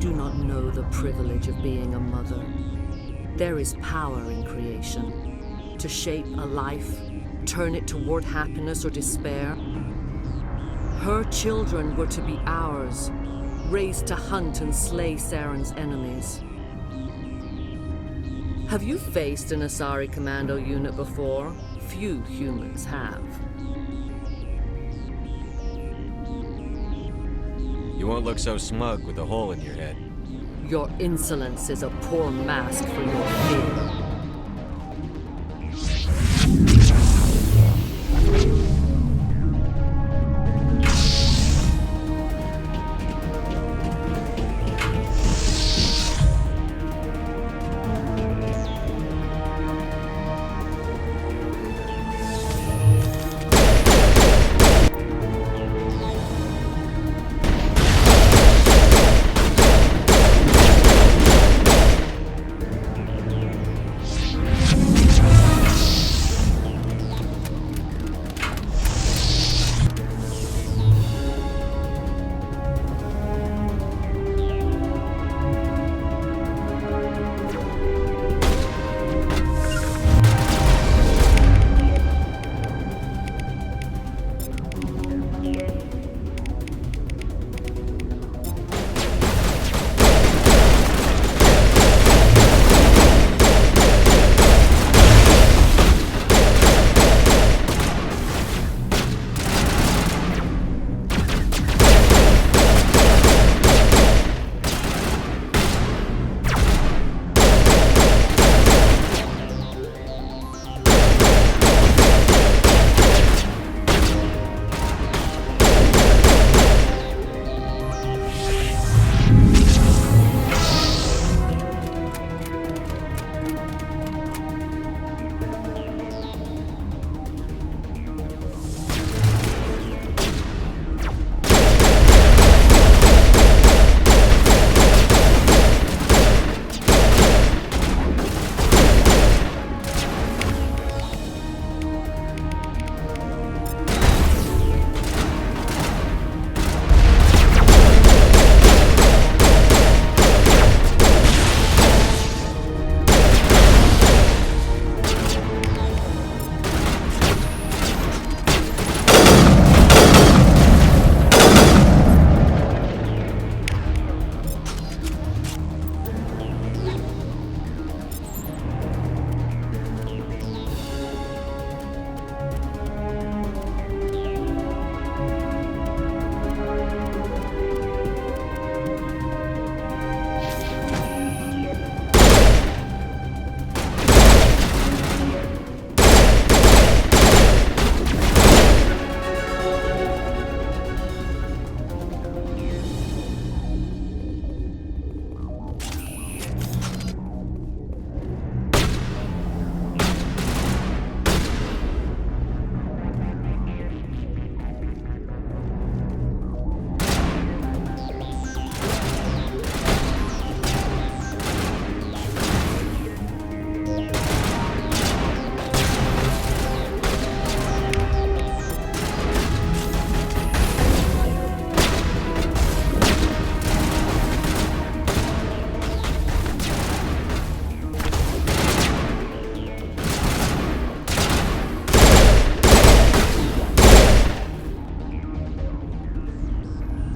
do not know the privilege of being a mother. There is power in creation. To shape a life, turn it toward happiness or despair. Her children were to be ours, raised to hunt and slay Saren's enemies. Have you faced an Asari commando unit before? Few humans have. You won't look so smug with a hole in your head. Your insolence is a poor mask for your fear.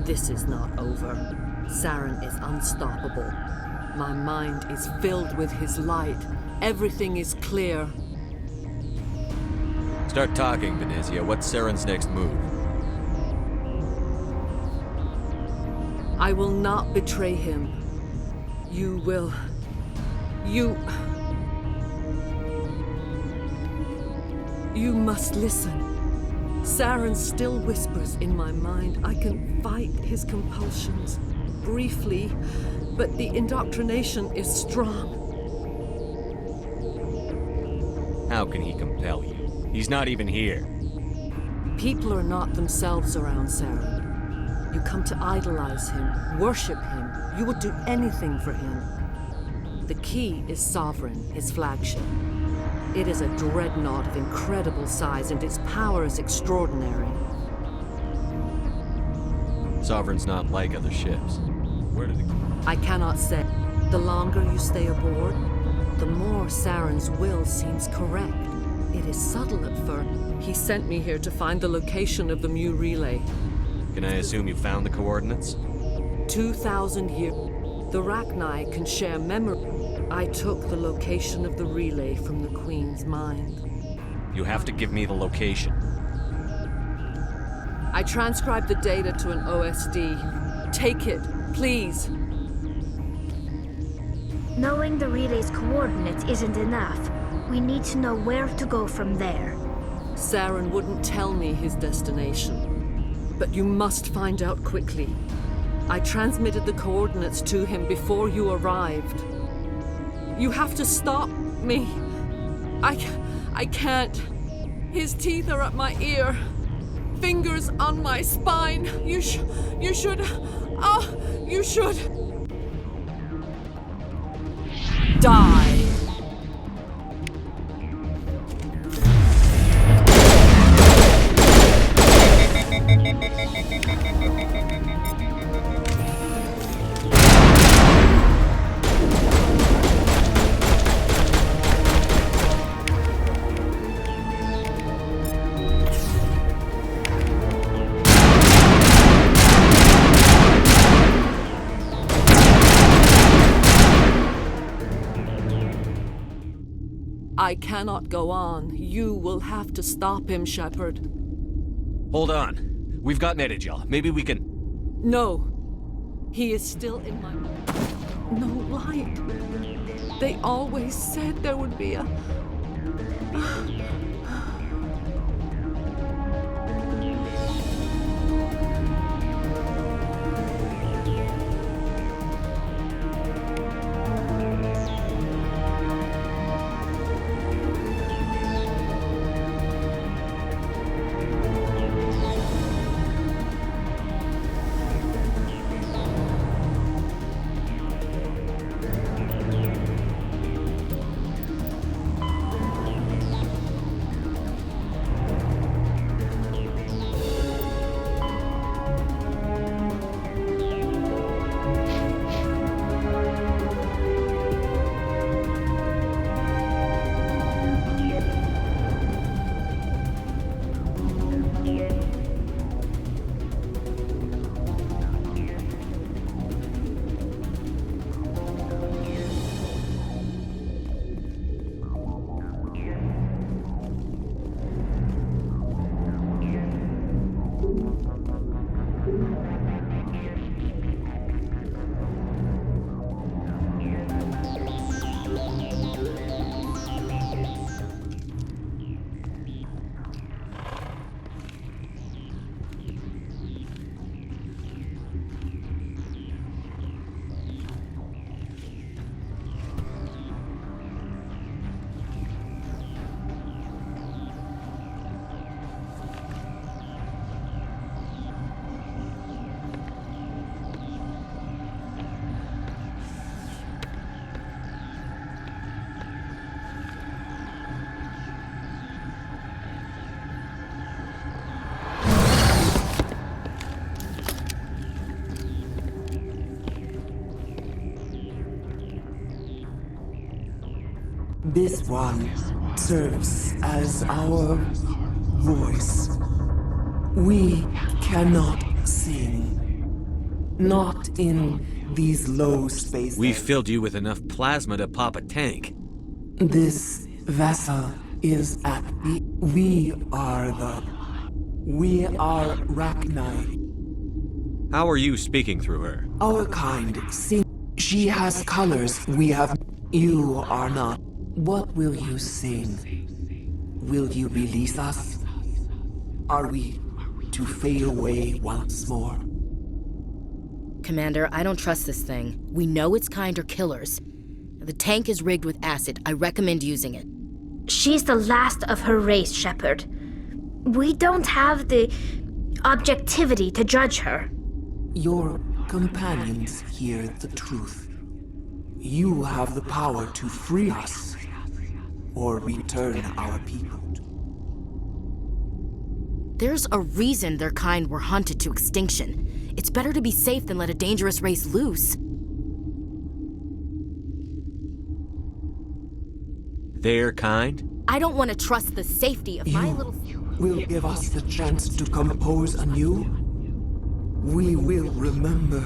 This is not over. Saren is unstoppable. My mind is filled with his light. Everything is clear. Start talking, Venezia. What's Saren's next move? I will not betray him. You will... You must listen. Saren still whispers in my mind. I can fight his compulsions. Briefly, but the indoctrination is strong. How can he compel you? He's not even here. People are not themselves around Saren. You come to idolize him, worship him. You would do anything for him. The key is Sovereign, his flagship. It is a dreadnought of incredible size, and its power is extraordinary. Sovereign's not like other ships. Where did it go? I cannot say. The longer you stay aboard, the more Saren's will seems correct. It is subtle at first. He sent me here to find the location of the Mu relay. Can I assume you found the coordinates? 2,000 years. The Rachni can share memory. I took the location of the relay from the Queen's mind. You have to give me the location. I transcribed the data to an OSD. Take it, please. Knowing the relay's coordinates isn't enough. We need to know where to go from there. Saren wouldn't tell me his destination. But you must find out quickly. I transmitted the coordinates to him before you arrived. You have to stop me. I can't. His teeth are at my ear. Fingers on my spine. You should. You should. Die. I cannot go on. You will have to stop him, Shepard. Hold on. We've got Netagel. Maybe we can... No. He is still in my... No light. They always said there would be a... This one serves as our voice. We cannot sing. Not in these low spaces. We filled you with enough plasma to pop a tank. This vessel is at the... We are Rachni. How are you speaking through her? Our kind sing. She has colors we have. You are not. What will you sing? Will you release us? Are we to fade away once more? Commander, I don't trust this thing. We know its kind are killers. The tank is rigged with acid. I recommend using it. She's the last of her race, Shepard. We don't have the objectivity to judge her. Your companions hear the truth. You have the power to free us, or return our people. There's a reason their kind were hunted to extinction. It's better to be safe than let a dangerous race loose. Their kind? I don't want to trust the safety of my little... Will give us the chance to compose anew? We will remember.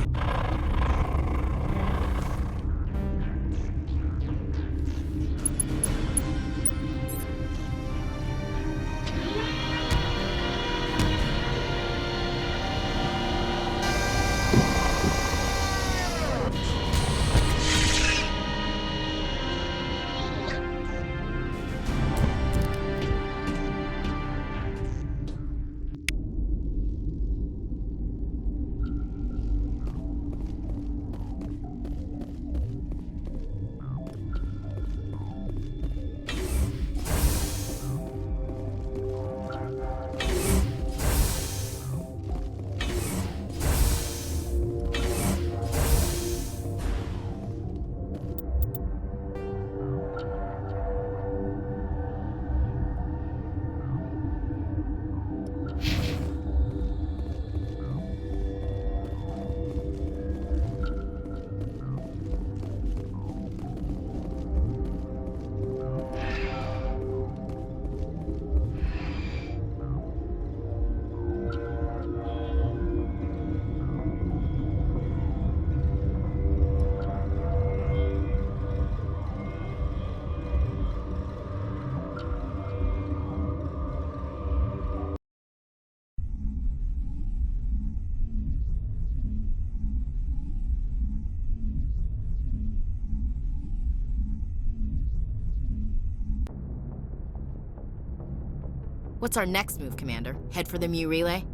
What's our next move, Commander? Head for the Mu Relay?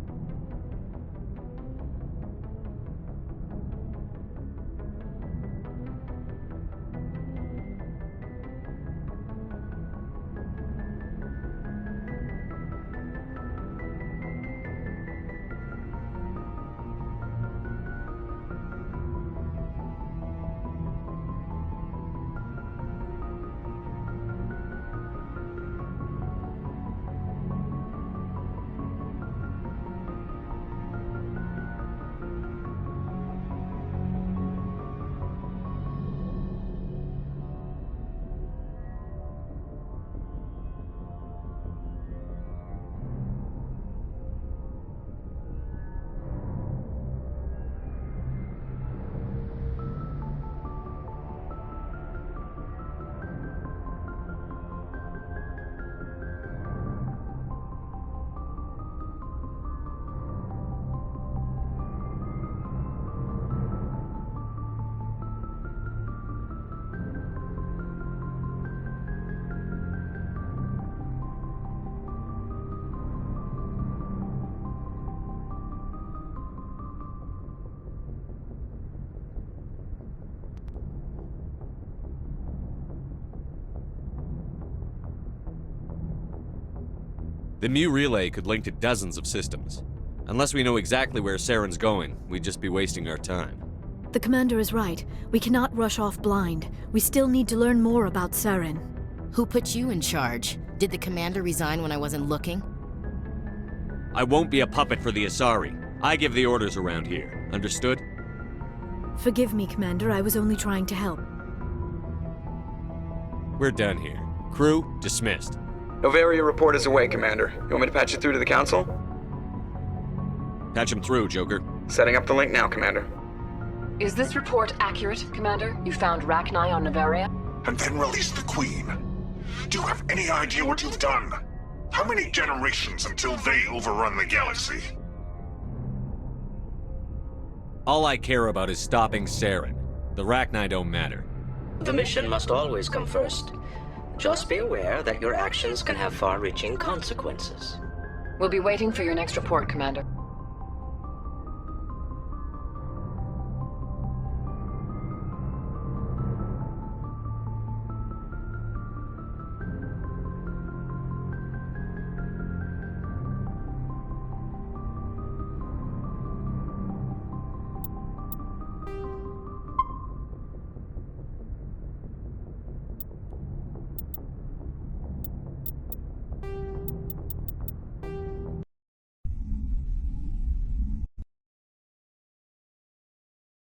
The Mu Relay could link to dozens of systems. Unless we know exactly where Saren's going, we'd just be wasting our time. The commander is right. We cannot rush off blind. We still need to learn more about Saren. Who put you in charge? Did the commander resign when I wasn't looking? I won't be a puppet for the Asari. I give the orders around here. Understood? Forgive me, Commander. I was only trying to help. We're done here. Crew, dismissed. Noveria report is away, Commander. You want me to patch you through to the Council? Patch him through, Joker. Setting up the link now, Commander. Is this report accurate, Commander? You found Rachni on Nevaria? And then released the Queen. Do you have any idea what you've done? How many generations until they overrun the galaxy? All I care about is stopping Saren. The Rachni don't matter. The mission must always come first. Just be aware that your actions can have far-reaching consequences. We'll be waiting for your next report, Commander.